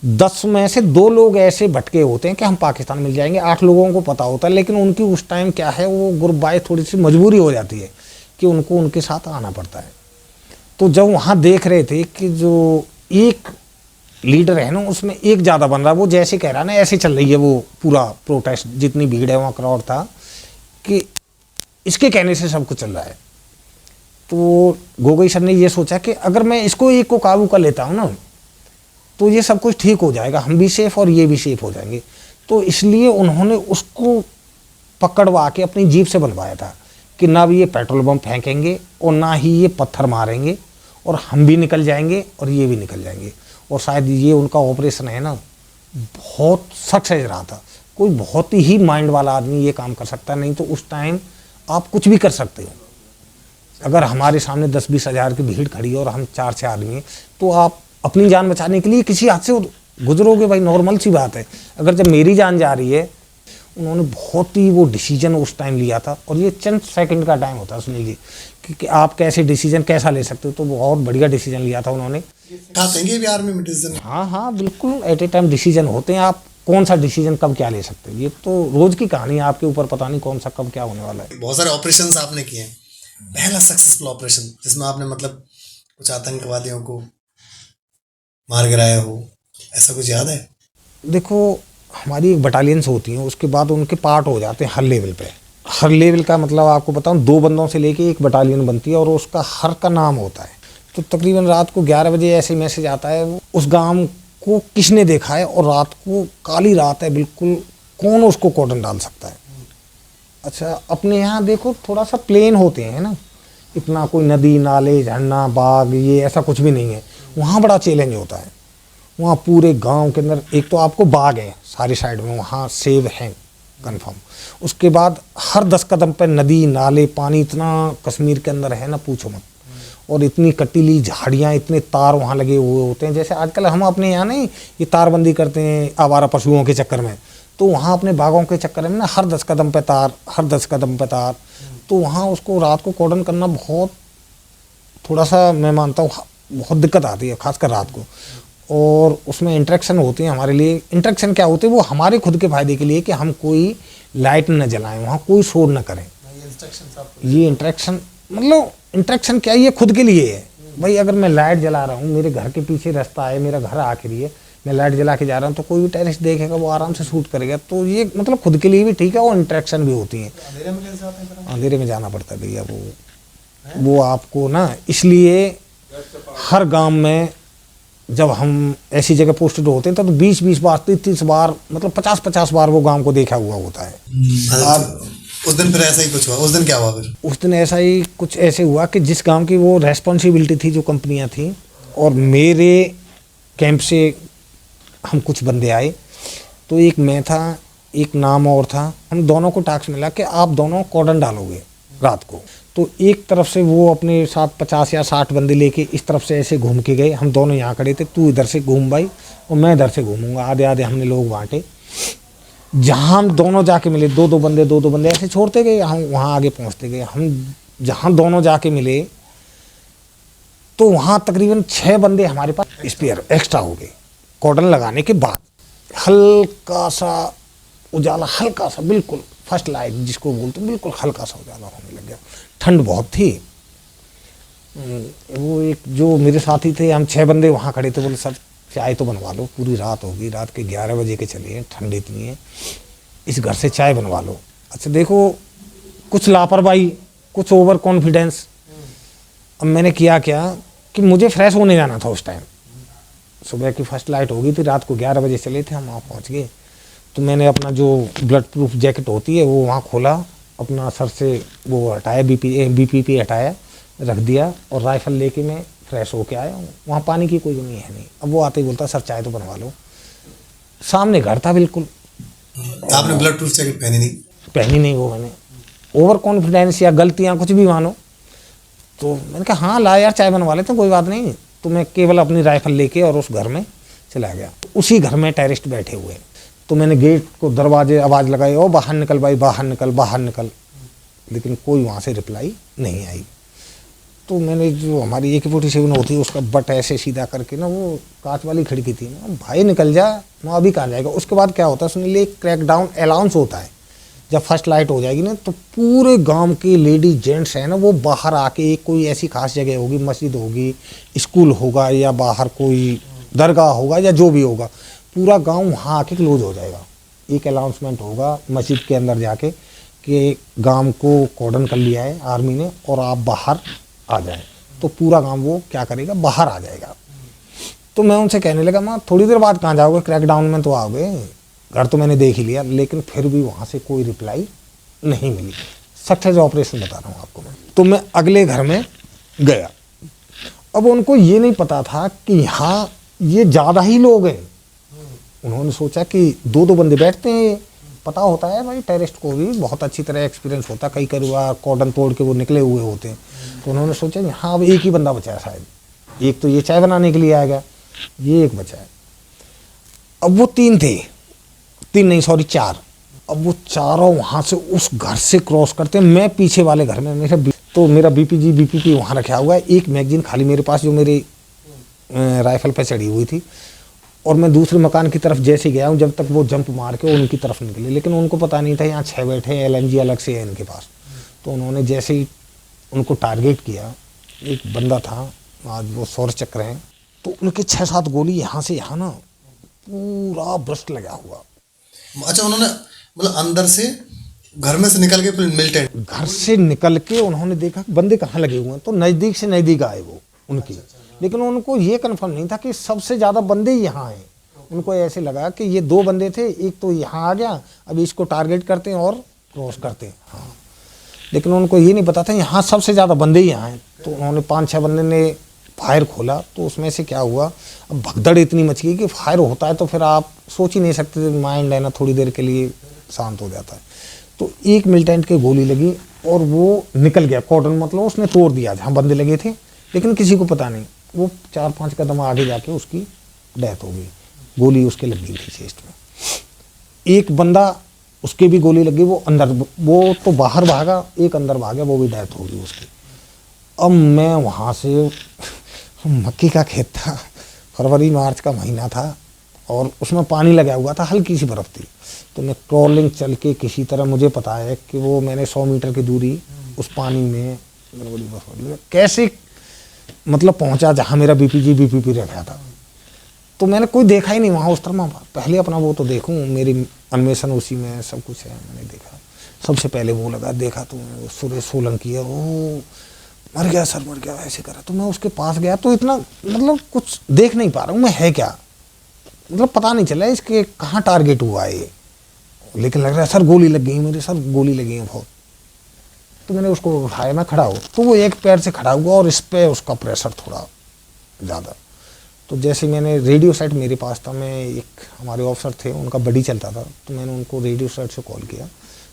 10 में से 2 लोग ऐसे भटके होते हैं कि हम पाकिस्तान मिल जाएंगे, 8 लोगों को पता होता है। लेकिन उनकी उस टाइम क्या है, वो ग्रुप बाय थोड़ी सी मजबूरी हो जाती है कि उनको उनके साथ आना पड़ता है। तो जब वहाँ देख रहे थे कि जो एक लीडर है ना, उसमें एक ज़्यादा बन रहा, वो जैसे कह रहा ना ऐसे चल रही है वो पूरा प्रोटेस्ट, जितनी भीड़ है वहाँ क्राउड था, कि इसके कहने से सब कुछ चल रहा है। तो गोगोई सर ने ये सोचा कि अगर मैं इसको एक को काबू कर लेता हूँ ना, तो ये सब कुछ ठीक हो जाएगा, हम भी सेफ और ये भी सेफ हो जाएंगे। तो इसलिए उन्होंने उसको पकड़वा के अपनी जीप से बनवाया था कि ना भी ये पेट्रोल बम फेंकेंगे और ना ही ये पत्थर मारेंगे, और हम भी निकल जाएंगे और ये भी निकल जाएंगे। और शायद ये उनका ऑपरेशन है ना, बहुत सक्सेस रहा था। कोई बहुत ही माइंड वाला आदमी ये काम कर सकता है, नहीं तो उस टाइम आप कुछ भी कर सकते हो। अगर हमारे सामने 10-20 हज़ार की भीड़ खड़ी है और हम 4-6 आदमी हैं, तो आप अपनी जान बचाने के लिए किसी हाथ से गुजरोगे भाई, नॉर्मल सी बात है। अगर जब मेरी जान जा रही है, उन्होंने बहुत ही वो डिसीजन उस टाइम लिया था, और ये चंद सेकंड का टाइम होता है सुनील जी कि आप कैसे डिसीजन कैसा ले सकते हो। तो बहुत बढ़िया डिसीजन लिया था उन्होंने। उठाते भी आर्मी में डिसीजन? हाँ हाँ बिल्कुल, एट ए टाइम डिसीजन होते हैं। आप कौन सा डिसीजन कब क्या ले सकते हो, ये तो रोज की कहानी है, आपके ऊपर पता नहीं कौन सा कब क्या होने वाला है। बहुत सारे ऑपरेशंस आपने किए हैं, पहला सक्सेसफुल ऑपरेशन जिसमें आपने मतलब कुछ आतंकवादियों को मार गिराया हो, ऐसा कुछ याद है? देखो, हमारी एक बटालियंस होती हैं, उसके बाद उनके पार्ट हो जाते हैं हर लेवल पे। हर लेवल का मतलब आपको बताऊं, 2 बंदों से लेके एक बटालियन बनती है, और उसका हर का नाम होता है। तो तकरीबन रात को 11 बजे ऐसे मैसेज आता है, उस गांव को किसने देखा है, और रात को काली रात है बिल्कुल, कौन उसको कॉर्डन डाल सकता है। अच्छा, अपने यहाँ देखो थोड़ा सा प्लेन होते हैं ना, इतना कोई नदी नाले झरना बाग ये ऐसा कुछ भी नहीं है। वहाँ बड़ा चैलेंज होता है। वहाँ पूरे गांव के अंदर एक तो आपको बाग है सारी साइड में, वहाँ सेब हैं कंफर्म। उसके बाद हर 10 कदम पर नदी नाले पानी, इतना कश्मीर के अंदर है ना पूछो मत। और इतनी कटीली झाड़ियाँ, इतने तार वहाँ लगे हुए होते हैं। जैसे आजकल हम अपने यहाँ नहीं ये तारबंदी करते हैं आवारा पशुओं के चक्कर में, तो वहाँ अपने बागों के चक्कर में ना हर 10 कदम पे तार, हर 10 कदम पे तार। तो वहाँ उसको रात को कॉर्डन करना बहुत, थोड़ा सा मैं मानता हूँ बहुत दिक्कत आती है, खासकर रात को। और उसमें इंटरेक्शन होती है हमारे लिए। इंटरेक्शन क्या होते हैं, वो हमारे खुद के फायदे के लिए कि हम कोई लाइट न जलाएं, वहाँ कोई शोर न करें। ये इंटरेक्शन मतलब इंटरेक्शन क्या है, ये खुद के लिए है भाई। अगर मैं लाइट जला रहा हूँ, मेरे घर के पीछे रास्ता है, मेरा घर आखिरी है, मैं लाइट जला के जा रहा हूँ, तो कोई भी टेररिस्ट देखेगा वो आराम से शूट करेगा। तो ये मतलब खुद के लिए भी ठीक है, और इंटरेक्शन भी होती है। अंधेरे में जाना पड़ता है भैया, वो आपको ना, इसलिए हर गांव में जब हम ऐसी जगह पोस्टेड होते हैं तो 20-20 बार 30-30 बार मतलब 50-50 बार वो गांव को देखा हुआ होता है। आप उस दिन फिर ऐसा ही कुछ हुआ? उस दिन क्या हुआ फिर? उस दिन ऐसा ही कुछ ऐसे हुआ कि जिस गांव की वो रेस्पॉन्सिबिलिटी थी, जो कंपनियां थी, और मेरे कैंप से हम कुछ बंदे आए। तो एक मैं था, एक नाम और था। हम दोनों को टास्क मिला कि आप दोनों कॉर्डन डालोगे रात को। तो एक तरफ से वो अपने साथ 50 या 60 बंदे लेके इस तरफ से ऐसे घूम के गए। हम दोनों यहाँ खड़े थे, तू इधर से घूम भाई और मैं इधर से घूमूंगा। आधे आधे हमने लोग बांटे। जहाँ हम दोनों जाके मिले, 2-2 बंदे 2-2 बंदे ऐसे छोड़ते गए, हम वहाँ आगे पहुँचते गए। हम जहाँ दोनों जाके मिले तो वहाँ तकरीबन 6 बंदे हमारे पास स्पेयर एक्स्ट्रा हो गए कॉर्डन लगाने के बाद। हल्का सा उजाला हल्का सा, बिल्कुल फर्स्ट लाइट जिसको बोलते हैं, बिल्कुल हल्का सा उजाला होने लग गया। ठंड बहुत थी। वो एक जो मेरे साथी थे, हम 6 बंदे वहाँ खड़े थे, बोले सर चाय तो बनवा लो, पूरी रात होगी, रात के 11 बजे के चले हैं, ठंड इतनी है, इस घर से चाय बनवा लो। अच्छा देखो, कुछ लापरवाही, कुछ ओवर कॉन्फिडेंस। अब मैंने किया क्या कि मुझे फ्रेश होने जाना था उस टाइम, सुबह की फर्स्ट लाइट हो गई थी, रात को 11 बजे चले थे हम, वहाँ पहुँच गए। तो मैंने अपना जो ब्लड प्रूफ जैकेट होती है वो वहाँ खोला, अपना सर से वो हटाया, बीपीपी हटाया, रख दिया, और राइफल लेके मैं फ्रेश होके आया हूँ। वहाँ पानी की कोई कमी है नहीं। अब वो आते ही बोलता सर चाय तो बनवा लो। सामने घर था बिल्कुल। आपने ब्लड प्रूफ जैकेट पहनी नहीं वो मैंने, ओवर कॉन्फिडेंस या गलतियाँ कुछ भी मानो। तो मैंने कहा हाँ ला यार चाय बनवा लेते हैं, कोई बात नहीं। तो मैं केवल अपनी राइफल लेके और उस घर में चला गया। उसी घर में टेररिस्ट बैठे हुए। तो मैंने गेट को दरवाजे आवाज़ लगाई, ओ बाहर निकल भाई, बाहर निकल, बाहर निकल। लेकिन कोई वहाँ से रिप्लाई नहीं आई। तो मैंने जो हमारी AK-47 होती है उसका बट ऐसे सीधा करके ना, वो कांच वाली खिड़की थी ना, भाई निकल जा, मैं अभी कहाँ जाएगा। उसके बाद क्या होता है सुनिए, एक क्रैकडाउन अलाउंस होता है। जब फर्स्ट लाइट हो जाएगी ना, तो पूरे गांव के लेडीज जेंट्स हैं ना, वो बाहर आके, कोई ऐसी खास जगह होगी, मस्जिद होगी, स्कूल होगा, या बाहर कोई दरगाह होगा, या जो भी होगा, पूरा गांव वहाँ आके क्लोज हो जाएगा। एक अनाउंसमेंट होगा मस्जिद के अंदर जाके कि गांव को कॉर्डन कर लिया है आर्मी ने और आप बाहर आ जाए। तो पूरा गांव वो क्या करेगा, बाहर आ जाएगा। तो मैं उनसे कहने लगा, माँ थोड़ी देर बाद कहाँ जाओगे, क्रैकडाउन में तो आओगे, घर तो मैंने देख ही लिया। लेकिन फिर भी वहाँ से कोई रिप्लाई नहीं मिली। सक्सेस ऑपरेशन बता रहा हूँ आपको मैं। तो मैं अगले घर में गया। अब उनको ये नहीं पता था कि यहाँ ये ज़्यादा ही लोग हैं। उन्होंने सोचा कि 2-2 बंदे बैठते हैं। पता होता है भाई टेररिस्ट को भी बहुत अच्छी तरह एक्सपीरियंस होता है, कई बार कॉर्डन तोड़ के वो निकले हुए होते हैं। तो उन्होंने सोचा यहाँ अब एक ही बंदा बचा है शायद, एक तो ये चाय बनाने के लिए आएगा, ये एक बचा है। अब वो 3 थे, 3 नहीं सॉरी 4। अब वो चारों वहाँ से उस घर से क्रॉस करते हैं। मैं पीछे वाले घर में, मेरा बीपीपी वहाँ रखा हुआ है, एक मैगजीन खाली मेरे पास जो मेरी राइफल पे चढ़ी हुई थी। और मैं दूसरे मकान की तरफ जैसे गया हूँ, जब तक वो जंप मार के उनकी तरफ निकले। लेकिन उनको पता नहीं था यहाँ 6 बैठे हैं, LMG अलग से है इनके पास। तो उन्होंने जैसे ही उनको टारगेट किया, एक बंदा था, आज वो सौर चक्र हैं, तो उनके 6-7 गोली यहाँ से यहाँ ना पूरा ब्रस्ट लगा हुआ। अच्छा, उन्होंने मतलब अंदर से घर में से निकल के मिलिटेंट घर से निकल के उन्होंने देखा बंदे कहाँ लगे हुए हैं, तो नज़दीक से नज़दीक आए वो उनकी। लेकिन उनको ये कंफर्म नहीं था कि सबसे ज़्यादा बंदे यहाँ हैं। उनको ऐसे लगा कि ये 2 बंदे थे, एक तो यहाँ आ गया, अब इसको टारगेट करते हैं और क्रॉस करते हैं। हाँ, लेकिन उनको ये नहीं पता था यहाँ सबसे ज़्यादा बंदे ही यहाँ हैं। तो उन्होंने 5-6 बंदे ने फायर खोला। तो उसमें से क्या हुआ, अब भगदड़ इतनी मच गई कि फायर होता है तो फिर आप सोच ही नहीं सकते, माइंड है ना थोड़ी देर के लिए शांत हो जाता है। तो एक मिलिटेंट के गोली लगी और वो निकल गया कॉर्डन, मतलब उसने तोड़ दिया जहाँ बंदे लगे थे। लेकिन किसी को पता नहीं, वो 4-5 कदम आगे जाके उसकी डेथ हो गई। गोली उसके लग गई थी चेस्ट में। एक बंदा उसके भी गोली लगी, वो अंदर, वो तो बाहर भागा, एक अंदर भागा, वो भी डेथ हो गई उसकी। अब मैं वहाँ से, मक्की का खेत था, फरवरी-मार्च का महीना था और उसमें पानी लगा हुआ था, हल्की सी बर्फ़ थी। तो मैं क्रॉलिंग चल के किसी तरह, मुझे पता है कि वो मैंने 100 मीटर की दूरी उस पानी में कैसे मतलब पहुंचा जहाँ मेरा बीपीपी रखा था। तो मैंने कोई देखा ही नहीं वहाँ उस तरह। पहले अपना वो तो देखूँ, मेरी अन्वेषण उसी में सब कुछ है। मैंने देखा, सबसे पहले वो लगा, देखा तो सुरेश सोलंकी है, वो मर गया सर, मर गया, ऐसे करा। तो मैं उसके पास गया तो इतना मतलब कुछ देख नहीं पा रहा हूँ मैं, है क्या मतलब पता नहीं चला इसके कहाँ टारगेट हुआ है ये। लेकिन लग रहा है सर गोली लग गई, मेरे सर गोली लगी है बहुत। तो मैंने उसको उठाया, मैं खड़ा हो, तो वो एक पैर से खड़ा हुआ और इस पे उसका प्रेशर थोड़ा ज़्यादा। तो जैसे मैंने रेडियो सेट मेरे पास था, मैं एक हमारे ऑफिसर थे, उनका बडी चलता था, तो मैंने उनको रेडियो सेट से कॉल किया,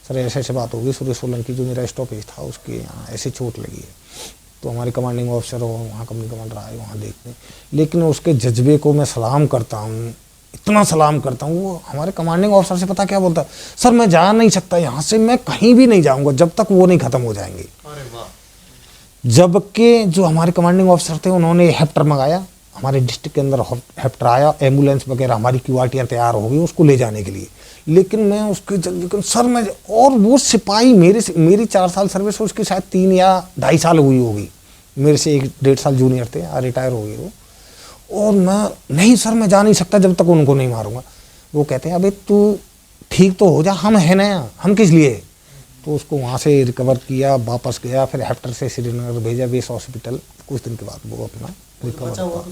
सर ऐसे ऐसे बात होगी, सुरेश सोलंकी जो मेरा स्टॉपेज था उसके यहाँ ऐसे चोट लगी है। तो हमारे कमांडिंग ऑफिसर हो, वहाँ कंपनी कमांडर आए वहाँ देखने। लेकिन उसके जज्बे को मैं सलाम करता हूँ, इतना सलाम करता हूँ। वो हमारे कमांडिंग ऑफिसर से पता क्या बोलता, सर मैं जा नहीं सकता यहाँ से, मैं कहीं भी नहीं जाऊँगा जब तक वो नहीं ख़त्म हो जाएंगे। जबकि जो हमारे कमांडिंग ऑफिसर थे उन्होंने हेप्टर मंगाया, हमारे डिस्ट्रिक्ट के अंदर हेप्टर आया, एम्बुलेंस वगैरह हमारी क्यूआरटियाँ तैयार हो गई उसको ले जाने के लिए। लेकिन मैं उसके जल्दी सर मैं, और वो सिपाही मेरी 4 साल सर्विस, उसकी शायद 3 या 2.5 साल हुई होगी, मेरे से 1-1.5 साल जूनियर थे, रिटायर हो गए वो। और मैं नहीं सर मैं जा नहीं सकता जब तक उनको नहीं मारूंगा। वो कहते हैं अबे तू ठीक तो हो जा, हम है ना, हम किस लिए। तो उसको वहाँ से रिकवर किया, वापस गया, फिर हेप्टर से श्रीनगर भेजा बेस हॉस्पिटल। कुछ दिन के बाद वो अपना रिकवर हुआ।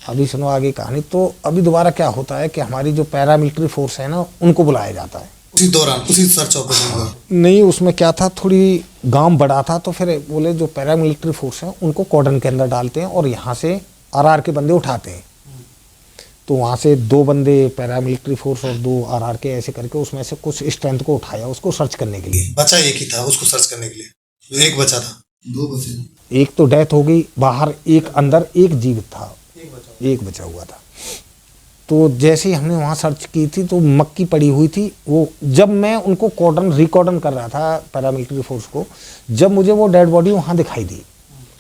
अभी सुनो आगे कहानी। तो अभी दोबारा क्या होता है कि हमारी जो पैरामिलिट्री फोर्स है ना, उनको बुलाया जाता है उसी दौरान, उसी सर्च ऑपरेशन में। नहीं, उसमें क्या था, थोड़ी गांव बड़ा था, तो फिर बोले जो पैरामिलिट्री फोर्स है उनको कॉर्डन के अंदर डालते हैं और यहाँ से आरआर के बंदे उठाते हैं। तो वहाँ से 2 बंदे पैरामिलिट्री फोर्स और 2 आरआर के, ऐसे करके उसमें से कुछ स्ट्रेंथ को उठाया उसको सर्च करने के लिए। बचा एक ही था उसको सर्च करने के लिए, जो एक बचा था। 2 बचे, एक तो डेथ हो गई बाहर, एक अंदर, एक जीवित था, एक बचा हुआ था। तो जैसे ही हमने वहाँ सर्च की थी तो मक्की पड़ी हुई थी वो। जब मैं उनको रिकॉर्डन कर रहा था पैरामिलिट्री फोर्स को, जब मुझे वो डेड बॉडी वहाँ दिखाई दी,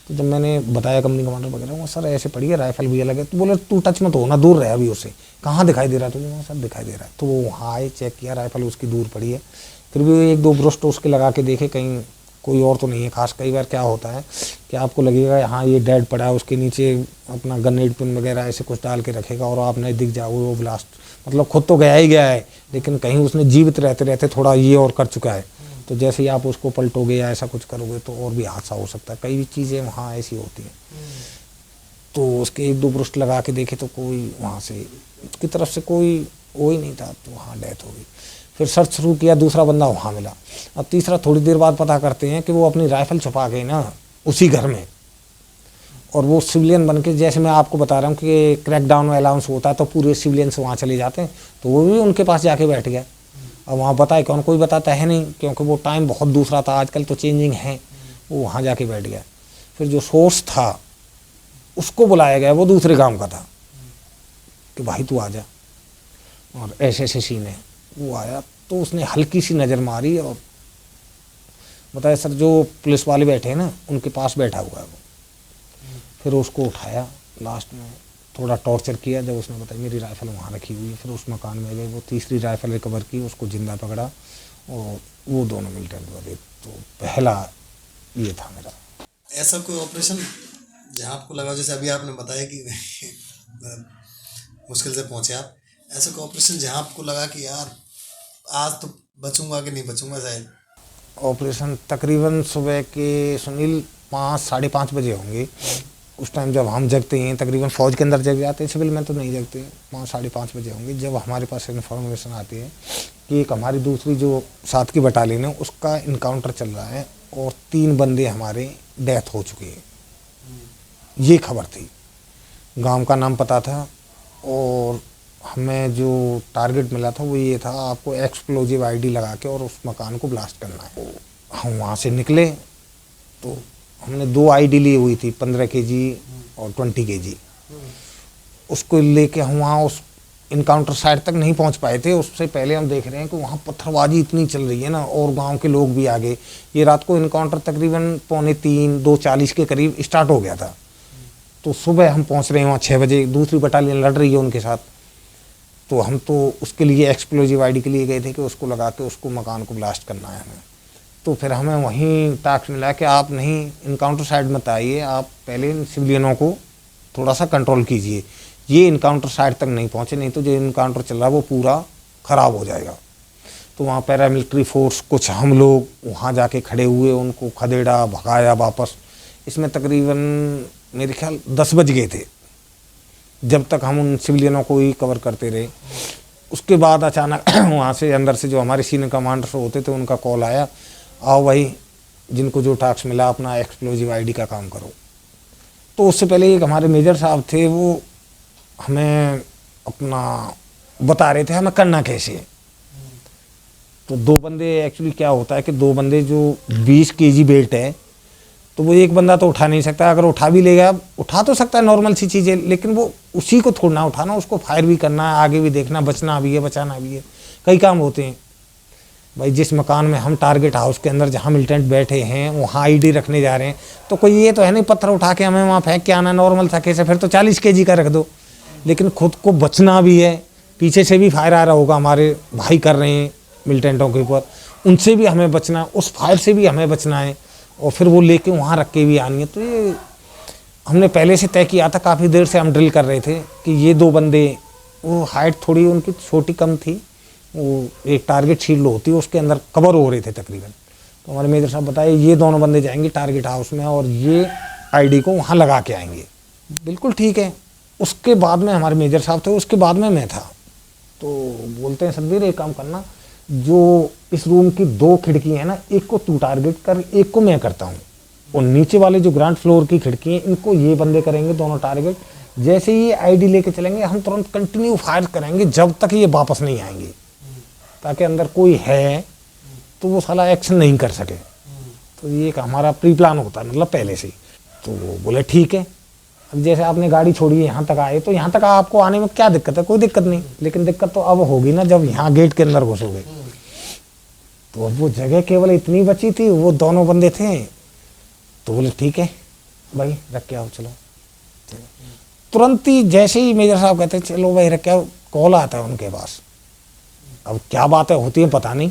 तो जब मैंने बताया कंपनी कमांडर वगैरह, वो सर ऐसे पड़ी है, राइफल भी अलग है। तो बोले तू टच मत हो ना, दूर रहे अभी उससे। कहाँ दिखाई दे रहा है तुझे? सर दिखाई दे रहा है। तो वो वहाँ आए, चेक किया, राइफल उसकी दूर पड़ी है। फिर भी 1-2 ब्रस्ट उसके लगा के देखे कहीं कोई और तो नहीं है खास। कई बार क्या होता है कि आपको लगेगा हाँ ये डेड पड़ा है, उसके नीचे अपना गनेड पिन वगैरह ऐसे कुछ डाल के रखेगा और आप नहीं दिख जाओगे, वो ब्लास्ट मतलब खुद तो गया ही गया है, लेकिन कहीं उसने जीवित रहते रहते थोड़ा ये और कर चुका है। तो जैसे ही आप उसको पलटोगे या ऐसा कुछ करोगे तो और भी हादसा हो सकता है। कई भी चीज़ें वहाँ ऐसी होती हैं। तो उसके 1-2 ब्रस्ट लगा के देखे तो कोई वहाँ से उसकी तरफ से कोई वो ही नहीं था, तो वहाँ डेथ हो गई। फिर सर्च शुरू किया, दूसरा बंदा वहाँ मिला। अब तीसरा थोड़ी देर बाद पता करते हैं कि वो अपनी राइफल छुपा गई ना उसी घर में, और वो सिविलियन बन के, जैसे मैं आपको बता रहा हूँ कि क्रैकडाउन अलाउंस होता है तो पूरे सिविलियंस वहाँ चले जाते हैं, तो वो भी उनके पास जाके बैठ गया। अब वहाँ बताए कौन, कोई बताता है नहीं, क्योंकि वो टाइम बहुत दूसरा था, आजकल तो चेंजिंग है। वो वहाँ जाके बैठ गया। फिर जो सोर्स था उसको बुलाया गया, वो दूसरे गांव का था, कि भाई तू आ जा और ऐसे ऐसे सीन है। वो आया तो उसने हल्की सी नज़र मारी और बताया सर जो पुलिस वाले बैठे हैं ना उनके पास बैठा हुआ है वो। फिर उसको उठाया, लास्ट में थोड़ा टॉर्चर किया। जब उसने बताया मेरी राइफ़ल वहाँ रखी हुई है, फिर उस मकान में गए, वो तीसरी राइफ़ल रिकवर की, उसको जिंदा पकड़ा और वो दोनों मिलिटेंट बने। तो पहला ये था मेरा। ऐसा कोई ऑपरेशन जहाँ आपको लगा, जैसे अभी आपने बताया कि मुश्किल से पहुँचे आप, ऐसा कोई ऑपरेशन जहाँ आपको लगा कि यार आज तो बचूंगा कि नहीं बचूंगा शायद? ऑपरेशन तकरीबन सुबह के सुनील 5-5:30 बजे होंगे। उस टाइम जब हम जगते हैं, तकरीबन फ़ौज के अंदर जग जाते हैं, सिविल में तो नहीं जगते, 5-5:30 बजे होंगे, जब हमारे पास इन्फॉर्मेशन आती है कि एक हमारी दूसरी जो 7 की बटालियन है उसका इनकाउंटर चल रहा है और 3 बंदे हमारे डेथ हो चुके हैं। ये खबर थी, गांव का नाम पता था, और हमें जो टारगेट मिला था वो ये था, आपको एक्सप्लोजिव आईडी लगा के और उस मकान को ब्लास्ट करना है। हम वहाँ से निकले तो हमने 2 आईडी ली हुई थी, 15 kg और 20 kg। उसको लेके हम वहाँ उस इनकाउंटर साइड तक नहीं पहुँच पाए थे। उससे पहले हम देख रहे हैं कि वहाँ पत्थरबाजी इतनी चल रही है ना, और गांव के लोग भी आ गए। ये रात को इनकाउंटर तकरीबन 2:45-2:40 के करीब स्टार्ट हो गया था। तो सुबह हम पहुँच रहे हैं वहाँ 6 बजे, दूसरी बटालियन लड़ रही है उनके साथ। तो हम तो उसके लिए एक्सप्लोजिव आईडी के लिए गए थे कि उसको लगा के उसको मकान को ब्लास्ट करना है हमें। तो फिर हमें वहीं टास्क मिला कि आप नहीं इनकाउंटर साइड मत आइए, आप पहले इन सिविलियनों को थोड़ा सा कंट्रोल कीजिए, ये इनकाउंटर साइड तक नहीं पहुँचे, नहीं तो जो इनकाउंटर चल रहा है वो पूरा ख़राब हो जाएगा। तो वहाँ पैरामिलिट्री फोर्स कुछ हम लोग वहाँ जाके खड़े हुए, उनको खदेड़ा, भगाया वापस। इसमें तकरीबन मेरे ख्याल 10 बज गए थे जब तक हम उन सिविलियनों को ही कवर करते रहे। उसके बाद अचानक वहाँ से अंदर से जो हमारे सीनियर कमांडर होते थे उनका कॉल आया, आओ भाई जिनको जो टास्क मिला अपना एक्सप्लोजिव आईडी का काम करो। तो उससे पहले एक हमारे मेजर साहब थे, वो हमें अपना बता रहे थे हमें करना कैसे है। तो 2 बंदे, एक्चुअली क्या होता है कि 2 बंदे जो 20 kg वेट है, तो वो एक बंदा तो उठा नहीं सकता। अगर उठा भी लेगा, उठा तो सकता है नॉर्मल सी चीज़ें, लेकिन वो उसी को थोड़ा ना उठाना, उसको फायर भी करना है, आगे भी देखना, बचना भी है, बचाना भी है, कई काम होते हैं। भाई जिस मकान में हम टारगेट हाउस के अंदर जहाँ मिलिटेंट बैठे हैं वहाँ आईडी रखने जा रहे हैं, तो कोई ये तो है नहीं पत्थर उठा के हमें वहाँ फेंक के आना नॉर्मल था कैसे, फिर तो 40 kg का रख दो। लेकिन खुद को बचना भी है, पीछे से भी फायर आ रहा होगा, हमारे भाई कर रहे हैं मिलिटेंटों के ऊपर, उनसे भी हमें बचना, उस फायर से भी हमें बचना है, और फिर वो लेके वहाँ रख के भी आनी है। तो ये हमने पहले से तय किया था, काफ़ी देर से हम ड्रिल कर रहे थे कि ये 2 बंदे, वो हाइट थोड़ी उनकी छोटी कम थी, वो एक टारगेट शील्ड होती है उसके अंदर कवर हो रहे थे तकरीबन। तो हमारे मेजर साहब बताए ये दोनों बंदे जाएंगे टारगेट हाउस में और ये आईडी को वहाँ लगा के आएंगे। बिल्कुल ठीक है। उसके बाद में हमारे मेजर साहब थे, उसके बाद में मैं था। तो बोलते हैं सतबीर एक काम करना, जो इस रूम की 2 खिड़की हैं ना, एक को तू टारगेट कर, एक को मैं करता हूँ, और नीचे वाले जो ग्राउंड फ्लोर की खिड़की हैं इनको ये बंदे करेंगे दोनों टारगेट। जैसे ही ये आईडी लेके चलेंगे हम तुरंत कंटिन्यू फायर करेंगे जब तक ये वापस नहीं आएंगे, ताकि अंदर कोई है तो वो साला एक्शन नहीं कर सके। तो ये एक हमारा प्री प्लान होता है, मतलब पहले से ही। तो वो बोले ठीक है। अब जैसे आपने गाड़ी छोड़ी यहाँ तक आए, तो यहाँ तक आपको आने में क्या दिक्कत है, कोई दिक्कत नहीं, लेकिन दिक्कत तो अब होगी ना जब यहाँ गेट के अंदर घुसोगे। तो अब वो जगह केवल इतनी बची थी, वो दोनों बंदे थे। तो बोले ठीक है भाई रख के आओ, चलो। तुरंत ही जैसे ही मेजर साहब कहते हैं चलो भाई रख के आओ, कॉल आता है उनके पास। अब क्या बातें होती हैं पता नहीं,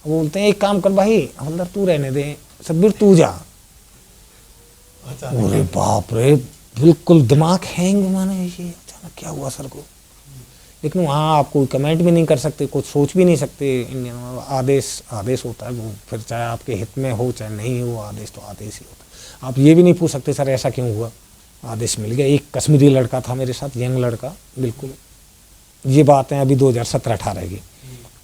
वो बोलते हैं एक काम कर भाई हवलदार तू रहने दे, सतबीर तू जा। अरे बाप रे, बिल्कुल दिमाग हैंग, माने ये अचानक क्या हुआ सर को। लेकिन वहाँ आप कोई कमेंट भी नहीं कर सकते, कुछ सोच भी नहीं सकते। इंडियन में आदेश होता है, वो फिर चाहे आपके हित में हो चाहे नहीं हो, आदेश तो आदेश ही होता है। आप ये भी नहीं पूछ सकते सर ऐसा क्यों हुआ, आदेश मिल गया। एक कश्मीरी लड़का था मेरे साथ, यंग लड़का, बिल्कुल ये बात है अभी 2017-18 की,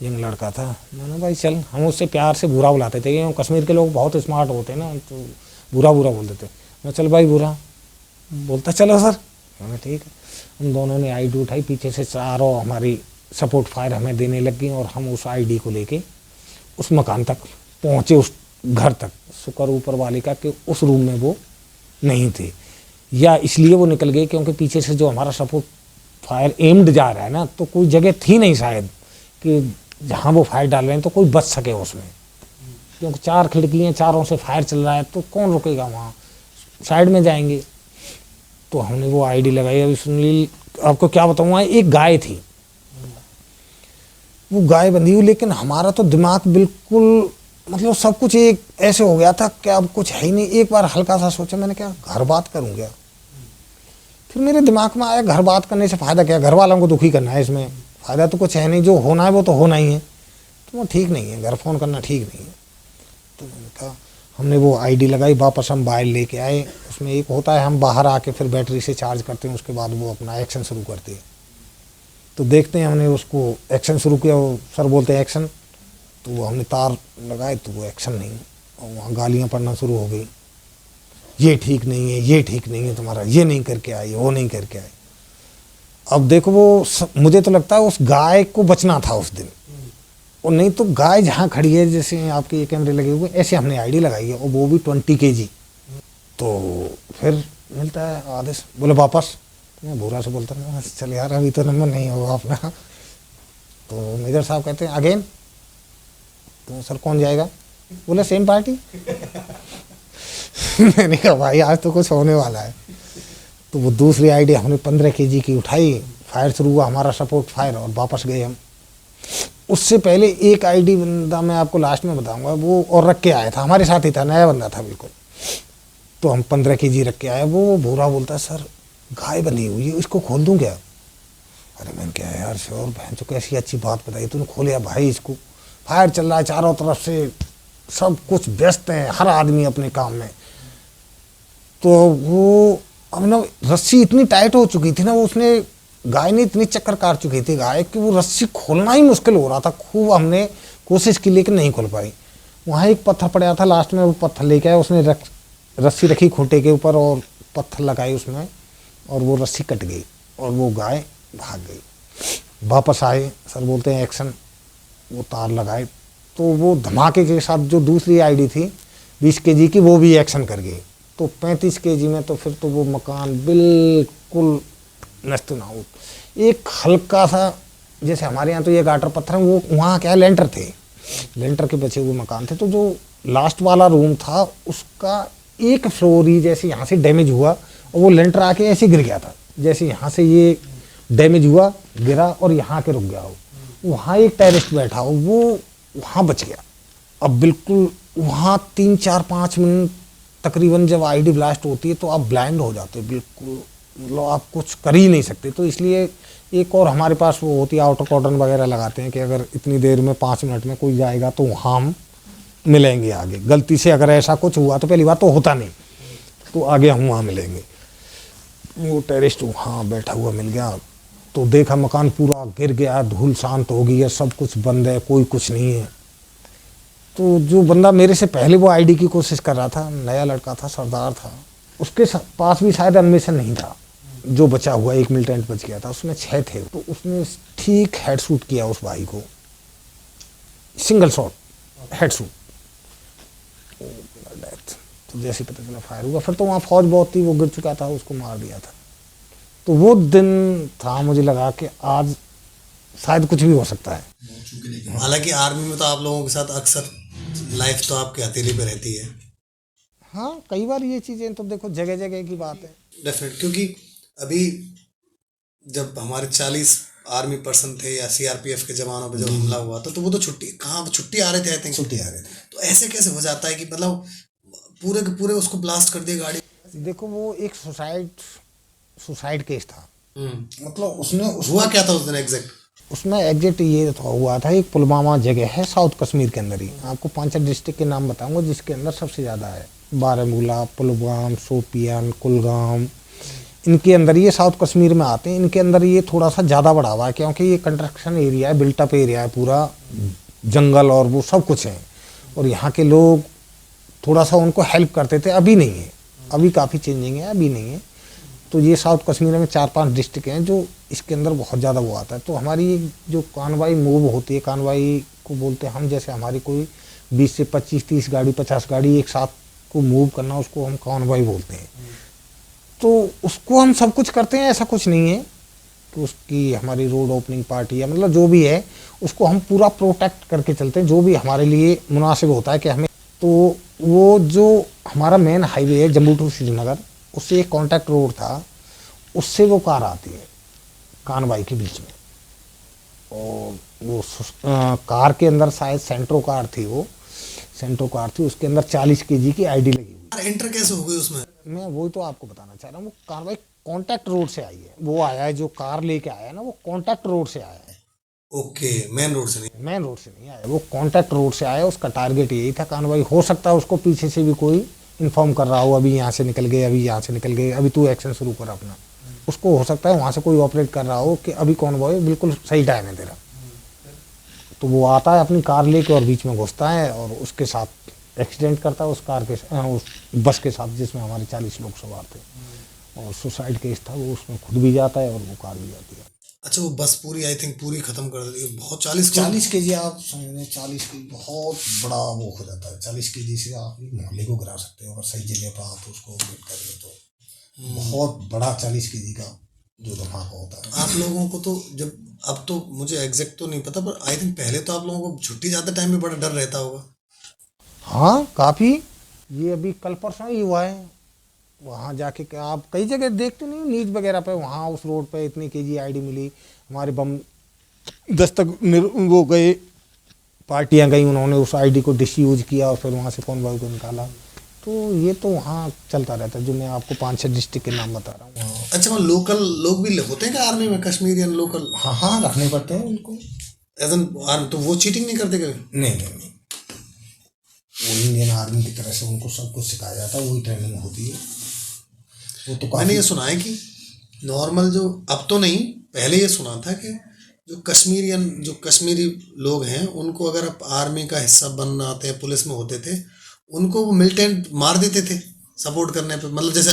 यंग लड़का था। मैंने भाई चल, हम उससे प्यार से बुरा बुलाते थे, क्योंकि कश्मीर के लोग बहुत स्मार्ट होते हैं ना, तो बुरा बोल देते। मैं चल भाई बुरा, बोलता चलो सर। मैंने ठीक है। हम दोनों ने आईडी उठाई, पीछे से चारों हमारी सपोर्ट फायर हमें देने लग गई, और हम उस आईडी को लेके उस मकान तक पहुँचे, उस घर तक। शुक्र ऊपर वाले का कि उस रूम में वो नहीं थे, या इसलिए वो निकल गए क्योंकि पीछे से जो हमारा सपोर्ट फायर एम्ड जा रहा है ना, तो कोई जगह थी नहीं शायद कि जहाँ वो फायर डाल रहे हैं तो कोई बच सके उसमें, क्योंकि 4 खिड़कियाँ, चारों से फायर चल रहा है, तो कौन रुकेगा वहाँ, साइड में जाएंगे। तो हमने वो आईडी लगाई। अभी सुनील आपको क्या बताऊँ, एक गाय थी, वो गाय बंधी हुई, लेकिन हमारा तो दिमाग बिल्कुल, मतलब सब कुछ एक ऐसे हो गया था कि अब कुछ है ही नहीं। एक बार हल्का सा सोचा मैंने, क्या घर बात करूँ क्या। फिर मेरे दिमाग में आया घर बात करने से फ़ायदा क्या, घर वालों को दुखी करना है, इसमें फ़ायदा तो कुछ है नहीं, जो होना है वो तो होना ही है, तो वो ठीक नहीं है, घर फ़ोन करना ठीक नहीं है। तो मैंने कहा, हमने वो आईडी लगाई, वापस हम बाहर लेके आए। उसमें एक होता है हम बाहर आके फिर बैटरी से चार्ज करते हैं, उसके बाद वो अपना एक्शन शुरू करते हैं। तो देखते हैं, हमने उसको एक्शन शुरू किया, वो सर बोलते हैं एक्शन, तो वो हमने तार लगाए तो वो एक्शन नहीं, और वहाँ गालियाँ पड़ना शुरू हो गई, ये ठीक नहीं है, ये ठीक नहीं है तुम्हारा, ये नहीं करके आए, वो नहीं करके आए। अब देखो वो मुझे तो लगता है उस गाय को बचना था उस दिन, और नहीं तो गाय जहाँ खड़ी है, जैसे आपके ये कैमरे लगे हुए, ऐसे हमने आईडी लगाई है, और वो भी 20 kg। तो फिर मिलता है आदेश, बोले वापस। मैं बुरा से बोलता हूँ चल यार अभी तो नंबर नहीं होगा अपना। तो मेजर साहब कहते हैं अगेन। तो सर कौन जाएगा, बोले सेम पार्टी। मैंने कहा भाई आज तो कुछ होने वाला है। तो वो दूसरी आईडी हमने 15 kg की उठाई, फायर शुरू हुआ हमारा सपोर्ट फायर, और वापस गए हम। उससे पहले एक आईडी बंदा मैं आपको लास्ट में बताऊंगा, वो और रख के आया था, हमारे साथ ही था, नया बंदा था बिल्कुल। तो हम 15 kg रख के आए। वो भूरा बोलता सर गाय बनी हुई है, इसको खोल दूं क्या। अरे मैंने क्या यार श्योर, बहन तो कैसी अच्छी बात बताई तूने, खोलिया भाई इसको। फायर चल रहा है चारों तरफ से, सब कुछ व्यस्त हैं, हर आदमी अपने काम में। तो वो अब ना रस्सी इतनी टाइट हो चुकी थी ना, वो उसने गाय ने इतनी चक्कर काट चुकी थी गाय कि वो रस्सी खोलना ही मुश्किल हो रहा था। खूब हमने कोशिश की लेकिन नहीं खोल पाई। वहाँ एक पत्थर पड़ा था, लास्ट में वो पत्थर लेके आया, उसने रस्सी रखी खूंटे के ऊपर और पत्थर लगाए उसमें, और वो रस्सी कट गई और वो गाय भाग गई। वापस आए, सर बोलते हैं एक्शन, वो तार लगाए तो वो धमाके के साथ जो दूसरी आईडी थी 20 kg की, वो भी एक्शन कर गई। तो 35 kg में तो फिर तो वो मकान बिल्कुल नष्ट नाबूद। एक हल्का सा, जैसे हमारे यहाँ तो ये गाटर पत्थर हैं, वो वहाँ क्या लेंटर थे, लेंटर के बचे हुए मकान थे। तो जो लास्ट वाला रूम था उसका एक फ्लोर ही जैसे यहाँ से डैमेज हुआ और वो लेंटर आके ऐसे गिर गया था, जैसे यहाँ से ये डैमेज हुआ गिरा और यहाँ के रुक गया हो। वहाँ एक टेररिस्ट बैठा हो, वो वहाँ बच गया। अब बिल्कुल वहाँ 3-4-5 मिनट तकरीबन जब आईडी ब्लास्ट होती है तो आप ब्लाइंड हो जाते हो, बिल्कुल मतलब आप कुछ कर ही नहीं सकते। तो इसलिए एक और हमारे पास वो होती है, आउटर कॉर्डन वगैरह लगाते हैं कि अगर इतनी देर में 5 मिनट में कोई जाएगा तो वहाँ हम मिलेंगे आगे। गलती से अगर ऐसा कुछ हुआ तो पहली बात तो होता नहीं, तो आगे हम वहाँ मिलेंगे। वो टेररिस्ट वहाँ बैठा हुआ मिल गया तो देखा मकान पूरा गिर गया, धूल शांत हो गई है, सब कुछ बंद है, कोई कुछ नहीं है। तो जो बंदा मेरे से पहले वो आईडी की कोशिश कर रहा था, नया लड़का था, सरदार था, उसके पास भी शायद अन्वेषण नहीं था। जो बचा हुआ 1 मिलिटेंट बच गया था, उसमें 6 थे। तो उसने ठीक हेड शूट किया उस भाई को, single shot head shoot, death. तो जैसे पता चला फायर हुआ, फिर तो वहाँ फौज बहुत थी, वो गिर चुका था, उसको मार दिया था। तो वो दिन था, मुझे लगा कि आज शायद कुछ भी हो सकता है। हालांकि आर्मी में तो आप लोगों के साथ अक्सर लाइफ तो आपके हथेली पे रहती है। हाँ, कई बार ये चीज़ें तो देखो जगह जगह की बात है। डेफिनेट, क्योंकि अभी जब हमारे 40 आर्मी पर्सन थे या सीआरपीएफ के जवानों पे जब हमला हुआ था तो वो तो छुट्टी आ रहे थे, आई थिंक छुट्टी आ रहे थे। तो ऐसे कैसे हो जाता है कि मतलब पूरे के पूरे उसको ब्लास्ट कर दिया गाड़ी? देखो वो एक सुसाइड केस था। मतलब उसने हुआ क्या था उस दिन एग्जैक्ट? उसमें एग्जैक्ट ये तो हुआ था, एक पुलवामा जगह है साउथ कश्मीर के अंदर ही। आपको 5 डिस्ट्रिक्ट के नाम बताऊंगा जिसके अंदर सबसे ज़्यादा है, बारामूला, पुलवामा, शोपियान, कुलगाम, इनके अंदर ये साउथ कश्मीर में आते हैं। इनके अंदर ये थोड़ा सा ज़्यादा बढ़ा हुआ है क्योंकि ये कंस्ट्रक्शन एरिया है, बिल्टअप एरिया है, पूरा जंगल और वो सब कुछ है। और यहाँ के लोग थोड़ा सा उनको हेल्प करते थे, अभी नहीं है, अभी काफ़ी चेंजिंग है, अभी नहीं है। तो ये साउथ कश्मीर में 4-5 डिस्ट्रिक्ट हैं जो इसके अंदर बहुत ज़्यादा वो आता है। तो हमारी जो कानवाई मूव होती है, कानवाई को बोलते हैं हम, जैसे हमारी कोई 20 से 25-30 गाड़ी 50 गाड़ी एक साथ को मूव करना, उसको हम कानवाई बोलते हैं। तो उसको हम सब कुछ करते हैं, ऐसा कुछ नहीं है कि उसकी हमारी रोड ओपनिंग पार्टी है, मतलब जो भी है उसको हम पूरा प्रोटेक्ट करके चलते हैं, जो भी हमारे लिए मुनासिब होता है कि हमें। तो वो जो हमारा मेन हाईवे है जम्मू टू श्रीनगर, उससे एक कॉन्टैक्ट रोड था, उससे वो कार आती है कानवाई के बीच में। और वो कार के अंदर शायद सेंट्रो कार थी, वो सेंट्रो कार थी, उसके अंदर 40 kg की आईडी लगी हुई। एंटर कैसे हो गई उसमें? मैं वही तो आपको बताना चाह रहा हूँ। वो कानवाई कॉन्टैक्ट रोड से आई है, वो आया है जो कार लेके आया है ना, वो कॉन्टैक्ट रोड से आया है। ओके, मेन रोड से नहीं? मेन रोड से नहीं आया, वो कॉन्टैक्ट रोड से आया। उसका टारगेट यही था कानवाई। हो सकता है उसको पीछे से भी कोई इन्फॉर्म कर रहा हो, अभी यहाँ से निकल गए, अभी यहाँ से निकल गए, अभी तू एक्शन शुरू कर अपना। उसको हो सकता है वहाँ से कोई ऑपरेट कर रहा हो कि अभी कॉन्वॉय बिल्कुल सही टाइम है तेरा। तो वो आता है अपनी कार लेके और बीच में घुसता है और उसके साथ एक्सीडेंट करता है, उस कार के उस बस के साथ जिसमें हमारे 40 लोग सवार थे। और सुसाइड केस था वो, उसमें खुद भी जाता है और वो कार भी जाती है। अच्छा, वो बस पूरी आई थिंक पूरी खत्म कर देती है। बहुत 40 kg आप समझें, 40 kg बहुत बड़ा वो हो जाता है। 40 kg से आप मोहल्ले को गिरा सकते हो अगर सही जगह पर आप उसको ऑपरेट कर रहे हो तो। बहुत बड़ा 40 kg का जो धमाका होता है। आप लोगों को तो जब, अब तो मुझे एग्जैक्ट तो नहीं पता, पर आई थिंक पहले तो आप लोगों को छुट्टी जाते टाइम में बड़ा डर रहता होगा। हाँ काफ़ी, ये अभी कल परसों ही हुआ है। वहाँ जाके आप कई जगह देखते नहीं न्यूज़ वगैरह पे, वहाँ उस रोड पे इतनी kg आईडी मिली, हमारे बम दस्तक वो गए, पार्टियाँ गई, उन्होंने उस आईडी को डिसयूज किया और फिर वहाँ से कॉन्वॉय को निकाला। तो ये तो वहाँ चलता रहता है, जो मैं आपको 5-6 डिस्ट्रिक्ट के नाम बता रहा हूँ। अच्छा, वहाँ लोकल लोग भी होते हैं क्या आर्मी में, कश्मीरियन लोकल? हाँ हाँ, रखने पड़ते हैं उनको। एज तो वो चीटिंग नहीं करते कभी? नहीं, वो इंडियन आर्मी की तरह से उनको सब कुछ सिखाया जाता है, वही ट्रेनिंग होती है। वो तो मैंने ये सुना है कि नॉर्मल जो, अब तो नहीं, पहले ये सुना था कि जो कश्मीरी लोग हैं उनको अगर आप आर्मी का हिस्सा बनना आते हैं, पुलिस में होते थे, उनको वो मिलिटेंट मार देते थे सपोर्ट करने पे। मतलब जैसे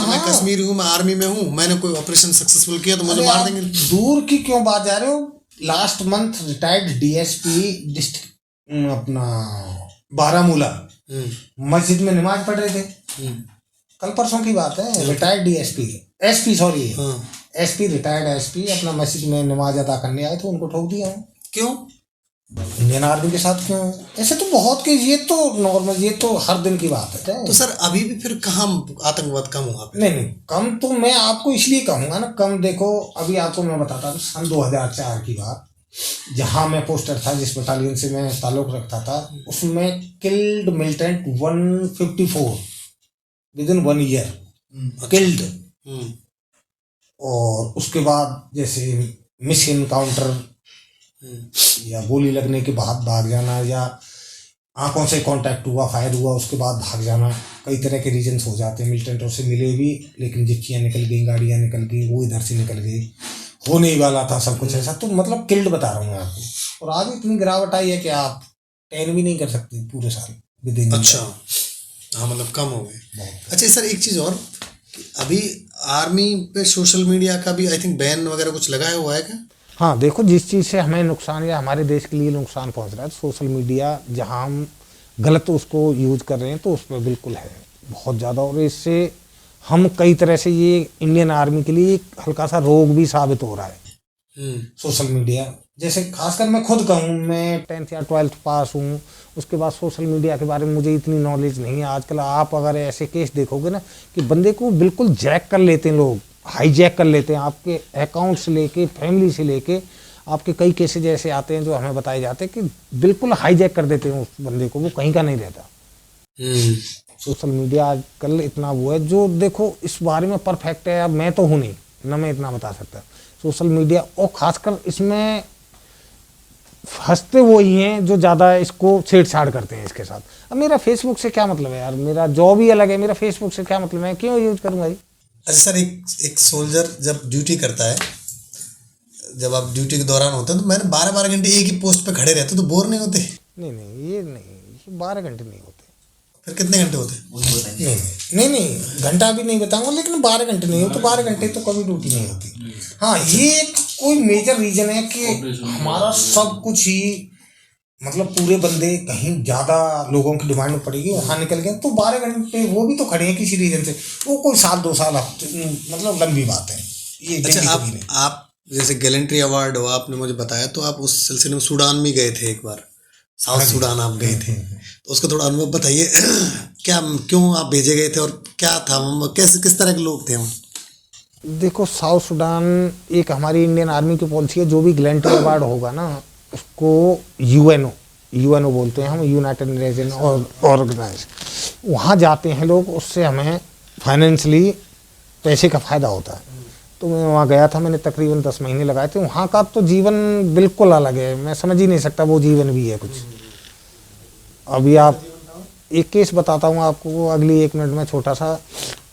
मैं कश्मीरी हूँ, मैं आर्मी में हूँ, मैंने कोई ऑपरेशन सक्सेसफुल किया तो मुझे मार देंगे। दूर की क्यों बात जा रहे हो? Last month retired DSP district अपना बारामूला मस्जिद में नमाज पढ़ रहे थे, कल परसों की बात है। रिटायर्ड एसपी रिटायर्ड एसपी अपना मस्जिद में नमाज अदा करने आए थे, उनको ठोक दिया। क्यों? इंडियन आर्मी के साथ क्यों? ऐसे तो बहुत के, ये तो नॉर्मल, ये तो हर दिन की बात है। तो सर अभी भी फिर कहाँ आतंकवाद कम हुआ? नहीं नहीं, कम तो मैं आपको इसलिए कहूंगा ना, कम देखो, अभी आपको मैं बताता हूँ सन 2004 की बात, जहां मैं पोस्टर था, जिस बटालियन से मैं ताल्लुक रखता था, उसमें killed militant 154 with in 1 year killed. और उसके बाद जैसे मिस इनकाउंटर या गोली लगने के बाद भाग जाना, या आंखों से कांटेक्ट हुआ, फायर हुआ, उसके बाद भाग जाना, कई तरह के रीजंस हो जाते हैं। मिलिटेंटों से मिले भी, लेकिन जिप्सियाँ निकल गई, गाड़ियाँ निकल गई, वो इधर से निकल गई, होने ही वाला था सब कुछ ऐसा। तो मतलब किल्ड बता रहा हूँ मैं आपको। और आज इतनी गिरावट आई है कि आप 10 भी नहीं कर सकते पूरे साल विदिन। अच्छा, हाँ, मतलब कम हो गए। अच्छा सर, एक चीज़ और, अभी आर्मी पे सोशल मीडिया का भी आई थिंक बैन वगैरह कुछ लगाया हुआ है क्या? हाँ देखो, जिस चीज़ से हमें नुकसान या हमारे देश के लिए नुकसान पहुंच रहा है, सोशल मीडिया जहां हम गलत उसको यूज कर रहे हैं, तो उस पर बिल्कुल है बहुत ज़्यादा। और इससे हम कई तरह से, ये इंडियन आर्मी के लिए एक हल्का सा रोग भी साबित हो रहा है सोशल मीडिया। जैसे खासकर मैं खुद कहूँ, मैं 10th या 12th पास हूँ, उसके बाद सोशल मीडिया के बारे में मुझे इतनी नॉलेज नहीं है। आजकल आप अगर ऐसे केस देखोगे ना, कि बंदे को बिल्कुल जैक कर लेते हैं लोग, हाईजैक कर लेते हैं, आपके अकाउंट से लेके, फैमिली से लेके, आपके कई केसेज ऐसे आते हैं जो हमें बताए जाते हैं कि बिल्कुल हाईजैक कर देते हैं उस बंदे को, वो कहीं का नहीं रहता। सोशल मीडिया आजकल इतना वो है, जो देखो इस बारे में परफेक्ट है, अब मैं तो हूँ नहीं ना, मैं इतना बता सकता। सोशल मीडिया, और खासकर इसमें फंसते वो ही हैं जो ज़्यादा इसको छेड़छाड़ करते हैं इसके साथ। अब मेरा फेसबुक से क्या मतलब है यार, मेरा जॉब ही अलग है, मेरा फेसबुक से क्या मतलब है, क्यों यूज करूँगा जी? अच्छा सर, एक सोल्जर जब ड्यूटी करता है, जब आप ड्यूटी के दौरान होते हैं, तो मैंने 12-12 घंटे एक ही पोस्ट पे खड़े रहते, तो बोर नहीं होते? नहीं नहीं, ये नहीं, ये 12 घंटे नहीं होते। फिर कितने घंटे होते? नहीं नहीं, घंटा भी नहीं बताऊंगा, लेकिन 12 घंटे नहीं होते। 12 घंटे तो कभी ड्यूटी नहीं होती। हाँ, ये एक कोई मेजर रीजन है कि हमारा सब कुछ ही, मतलब पूरे बंदे कहीं ज़्यादा लोगों की डिमांड पड़ेगी, वहाँ निकल गए, तो 12 घंटे वो भी तो खड़े हैं किसी रीजन से, वो कोई साल 2 साल, मतलब लंबी बात है ये। अच्छा, आप जैसे गैलेंट्री अवार्ड हो, आपने मुझे बताया, तो आप उस सिलसिले में सूडान भी गए थे एक बार, साउथ सूडान आप गए थे, तो उसका थोड़ा अनुभव बताइए। क्या, क्यों आप भेजे गए थे, और क्या था, कैसे, किस तरह के लोग थे हम? देखो, साउथ सूडान एक हमारी इंडियन आर्मी की पॉलिसी है, जो भी गैलेंट्री अवार्ड होगा ना, उसको यूएनओ बोलते हैं हम, यूनाइटेड नेशन ऑर्गेनाइज, वहाँ जाते हैं लोग, उससे हमें फाइनेंशियली पैसे का फ़ायदा होता है। तो मैं वहाँ गया था, मैंने तकरीबन 10 महीने लगाए थे। वहाँ का तो जीवन बिल्कुल अलग है, मैं समझ ही नहीं सकता वो जीवन भी है कुछ। अभी आप एक केस बताता हूँ आपको, अगली 1 मिनट में, छोटा सा,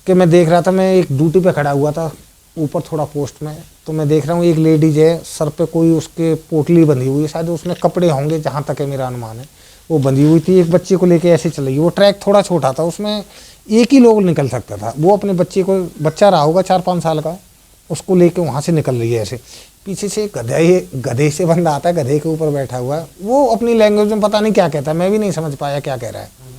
कि मैं देख रहा था, मैं एक ड्यूटी पे खड़ा हुआ था ऊपर थोड़ा पोस्ट में, तो मैं देख रहा हूँ एक लेडीज है, सर पे कोई उसके पोटली बंधी हुई है, शायद उसमें कपड़े होंगे, जहाँ तक है मेरा अनुमान है, वो बंधी हुई थी, एक बच्चे को लेके ऐसे चल रही है। वो ट्रैक थोड़ा छोटा था, उसमें एक ही लोग निकल सकता था। वो अपने बच्चे को, बच्चा रहा होगा 4-5 साल का, उसको लेके वहाँ से निकल रही है ऐसे। पीछे से गधे से बंदा आता है, गधे के ऊपर बैठा हुआ है, वो अपनी लैंग्वेज में पता नहीं क्या कहता है, मैं भी नहीं समझ पाया क्या कह रहा है।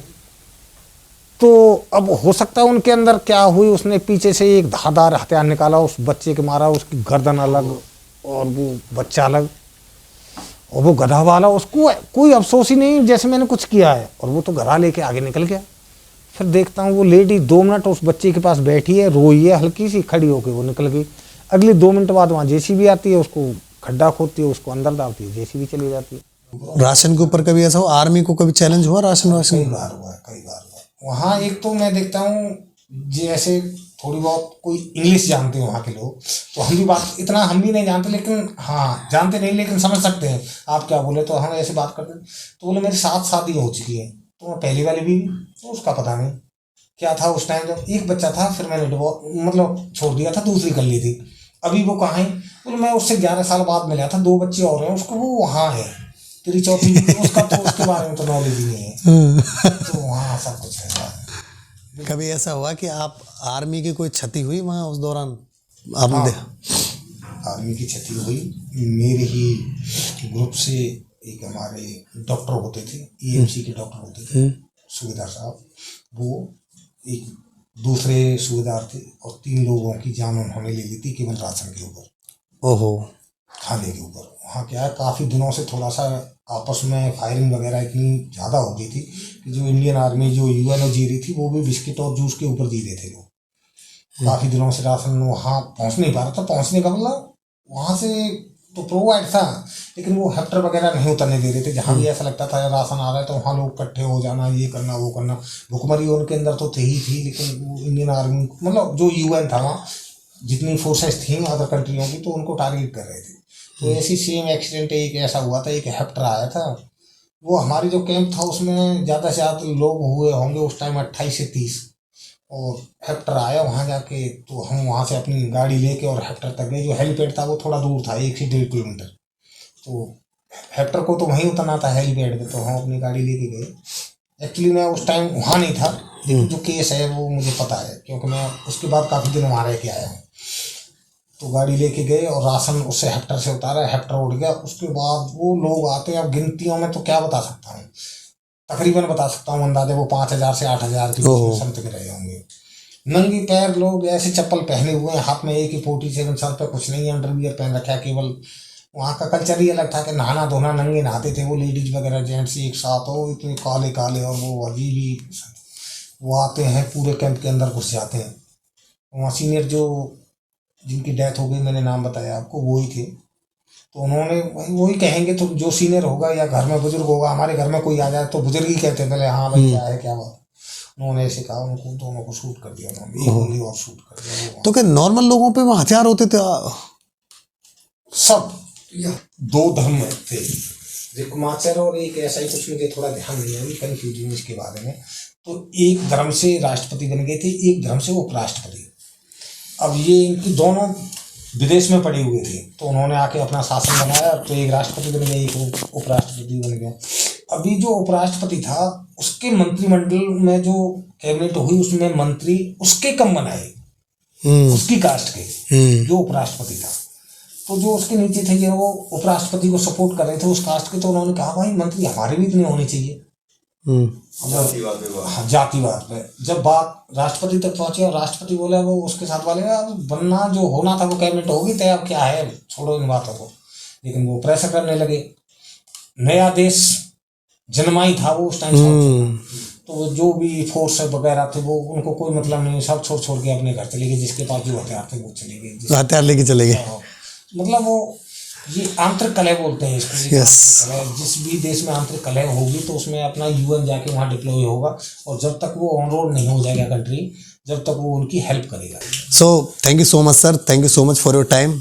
तो अब हो सकता है उनके अंदर क्या हुई, उसने पीछे से एक धारदार हथियार निकाला, उस बच्चे के मारा, उसकी गर्दन अलग और वो बच्चा अलग, और वो गधा वाला, उसको कोई अफसोस ही नहीं जैसे मैंने कुछ किया है, और वो तो गधा लेके आगे निकल गया। फिर देखता हूँ वो लेडी 2 मिनट उस बच्चे के पास बैठी है, रोई है, हल्की सी खड़ी होकर वो निकल गई। अगले 2 मिनट बाद वहाँ जेसीबी आती है, उसको खड्डा खोदती है, उसको अंदर डालती है, जेसीबी चली जाती है। राशन के ऊपर कभी ऐसा हो, आर्मी को कभी चैलेंज हुआ राशन? कई बार हुआ है, कई बार हुआ। वहाँ एक तो मैं देखता हूँ, जैसे थोड़ी बहुत कोई इंग्लिश जानते हैं वहाँ के लोग, तो हम भी बात, इतना हम भी नहीं जानते, लेकिन हाँ जानते नहीं, लेकिन समझ सकते हैं आप क्या बोले, तो हम ऐसे बात करते हैं। तो बोले मेरी 7 शादी हो चुकी है, तो मैं पहली वाली भी, तो उसका पता नहीं क्या था उस टाइम, जब एक बच्चा था, फिर मैंने मतलब छोड़ दिया था, दूसरी कर ली थी। अभी वो कहाँ है? बोले मैं उससे 11 साल बाद मिला था, 2 बच्चे और हैं उसको, वो वहाँ है, तेरी चौथी, उसका तो उसके बारे में तो नॉलेज ही नहीं है। तो वहाँ सब कुछ है। कभी ऐसा हुआ कि आप आर्मी की कोई क्षति हुई वहाँ उस दौरान आपने देखा? आर्मी की क्षति हुई, मेरे ही ग्रुप से एक हमारे डॉक्टर होते थे, ईएमसी के डॉक्टर होते थे, सूबेदार साहब, वो एक दूसरे सूबेदार थे, और 3 लोगों की जान उन्होंने ले ली थी केवल राशन के ऊपर, ओहो, खाने के ऊपर। वहाँ क्या है, काफ़ी दिनों से थोड़ा सा आपस में फायरिंग वगैरह इतनी ज़्यादा हो गई थी कि जो इंडियन आर्मी जो यूएनओ जी रही थी वो भी बिस्किट और जूस के ऊपर जी रहे थे लोग। काफ़ी दिनों से राशन वहाँ पहुँच नहीं पा रहा था। पहुँचने का मतलब वहाँ से तो प्रोवाइड था, लेकिन वो हेक्टर वगैरह नहीं उतरने दे रहे थे। जहाँ भी ऐसा लगता था राशन आ रहा है तो वहाँ लोग इकट्ठे हो जाना, ये करना वो करना। भुखमरी उनके अंदर तो थी, लेकिन वो इंडियन आर्मी मतलब जो यूएन था वहाँ जितनी फोर्सेस थी अदर कंट्रियों की तो उनको टारगेट कर रहे थे। तो ऐसी सेम एक्सीडेंट एक ऐसा हुआ था, एक हेक्टर आया था। वो हमारी जो कैंप था उसमें ज़्यादा से ज़्यादा लोग हुए होंगे उस टाइम 28 से 30, और हेक्टर आया वहाँ जाके तो हम वहाँ से अपनी गाड़ी लेके और हेक्टर तक गए। जो हेलीपैड था वो थोड़ा दूर था, 1 से 1.5 किलोमीटर। तो हेक्टर को तो वहीं उतरना था हेलीपैड पे, तो हम अपनी गाड़ी लेके गए। एक्चुअली मैं उस टाइम वहाँ नहीं था, लेकिन जो केस है वो मुझे पता है क्योंकि मैं उसके बाद काफ़ी दिन वहाँ रह के आया हूँ। तो गाड़ी लेके गए और राशन उससे हेक्टर से उतारा, हेक्टर उड़ गया। उसके बाद वो लोग आते हैं, अब गिनतियों में तो क्या बता सकता हूँ, तकरीबन बता सकता हूँ अंदाजे वो 5,000 से 8,000 के बीच में समथिंग रहे होंगे। नंगी पैर लोग, ऐसे चप्पल पहने हुए हैं, हाथ में AK-47, सर पे कुछ नहीं है, अंडरवियर पहन रखा है। केवल वहाँ का कल्चर ही अलग था कि नहाना धोना नंगे नहाते थे वो, लेडीज वगैरह जेंट्स एक साथ हो, इतने काले काले और वो अजीब ही। वो आते हैं पूरे कैंप के अंदर घुस जाते हैं। वहाँ सीनियर जो जिनकी डेथ हो गई, मैंने नाम बताया आपको, वो ही थे। तो उन्होंने वही कहेंगे, तो जो सीनियर होगा या घर में बुजुर्ग होगा, हमारे घर में कोई आ जाए तो बुजुर्ग ही कहते हैं पहले, हाँ भाई क्या है क्या बात। उन्होंने ऐसे कहा, उनको दोनों को शूट कर दिया उन्होंने, एक गोली और शूट कर दिया। तो क्या नॉर्मल लोगों पे वहाँ हथियार होते थे? सब दो धर्म थे, रिकमाचर और एक ऐसा ही कुछ, मुझे थोड़ा ध्यान नहीं है, कंफ्यूजन इसके बारे में। तो एक धर्म से राष्ट्रपति बन गए थे, एक धर्म से उपराष्ट्रपति। अब ये इनकी दोनों विदेश में पड़े हुए थे, तो उन्होंने आके अपना शासन बनाया। तो एक राष्ट्रपति बन गया, एक उपराष्ट्रपति बन गया। अभी जो उपराष्ट्रपति था उसके मंत्रिमंडल में जो कैबिनेट हुई उसमें मंत्री उसके कम बनाए, उसकी कास्ट के, जो उपराष्ट्रपति था। तो जो उसके नीचे थे वो उपराष्ट्रपति को सपोर्ट कर रहे थे उस कास्ट के, तो उन्होंने कहा भाई मंत्री हमारे भी इतने होने चाहिए। हाँ, जातिवाद पे जब बात राष्ट्रपति तक पहुंची और राष्ट्रपति बोले वो उसके साथ वाले बनना जो होना था वो कैबिनेट होगी तय, अब क्या है छोड़ो इन बातों को। लेकिन वो प्रेशर करने लगे। नया देश जन्माई था वो उस टाइम, तो जो भी फोर्स वगैरह थे वो उनको कोई मतलब नहीं, सब छोड़ के अपने घर चले गए। जिसके पास जो हथियार थे वो चले गए, हथियार लेके चले गए। मतलब वो ये आंतरिक कलह बोलते हैं इसको। Yes. जिस भी देश में आंतरिक कलह होगी तो उसमें अपना UN जाके वहाँ डिप्लॉय होगा, और जब तक वो ऑन रोड नहीं हो जाएगा कंट्री, जब तक वो उनकी हेल्प करेगा। So thank you so much sir, thank you so much for your time.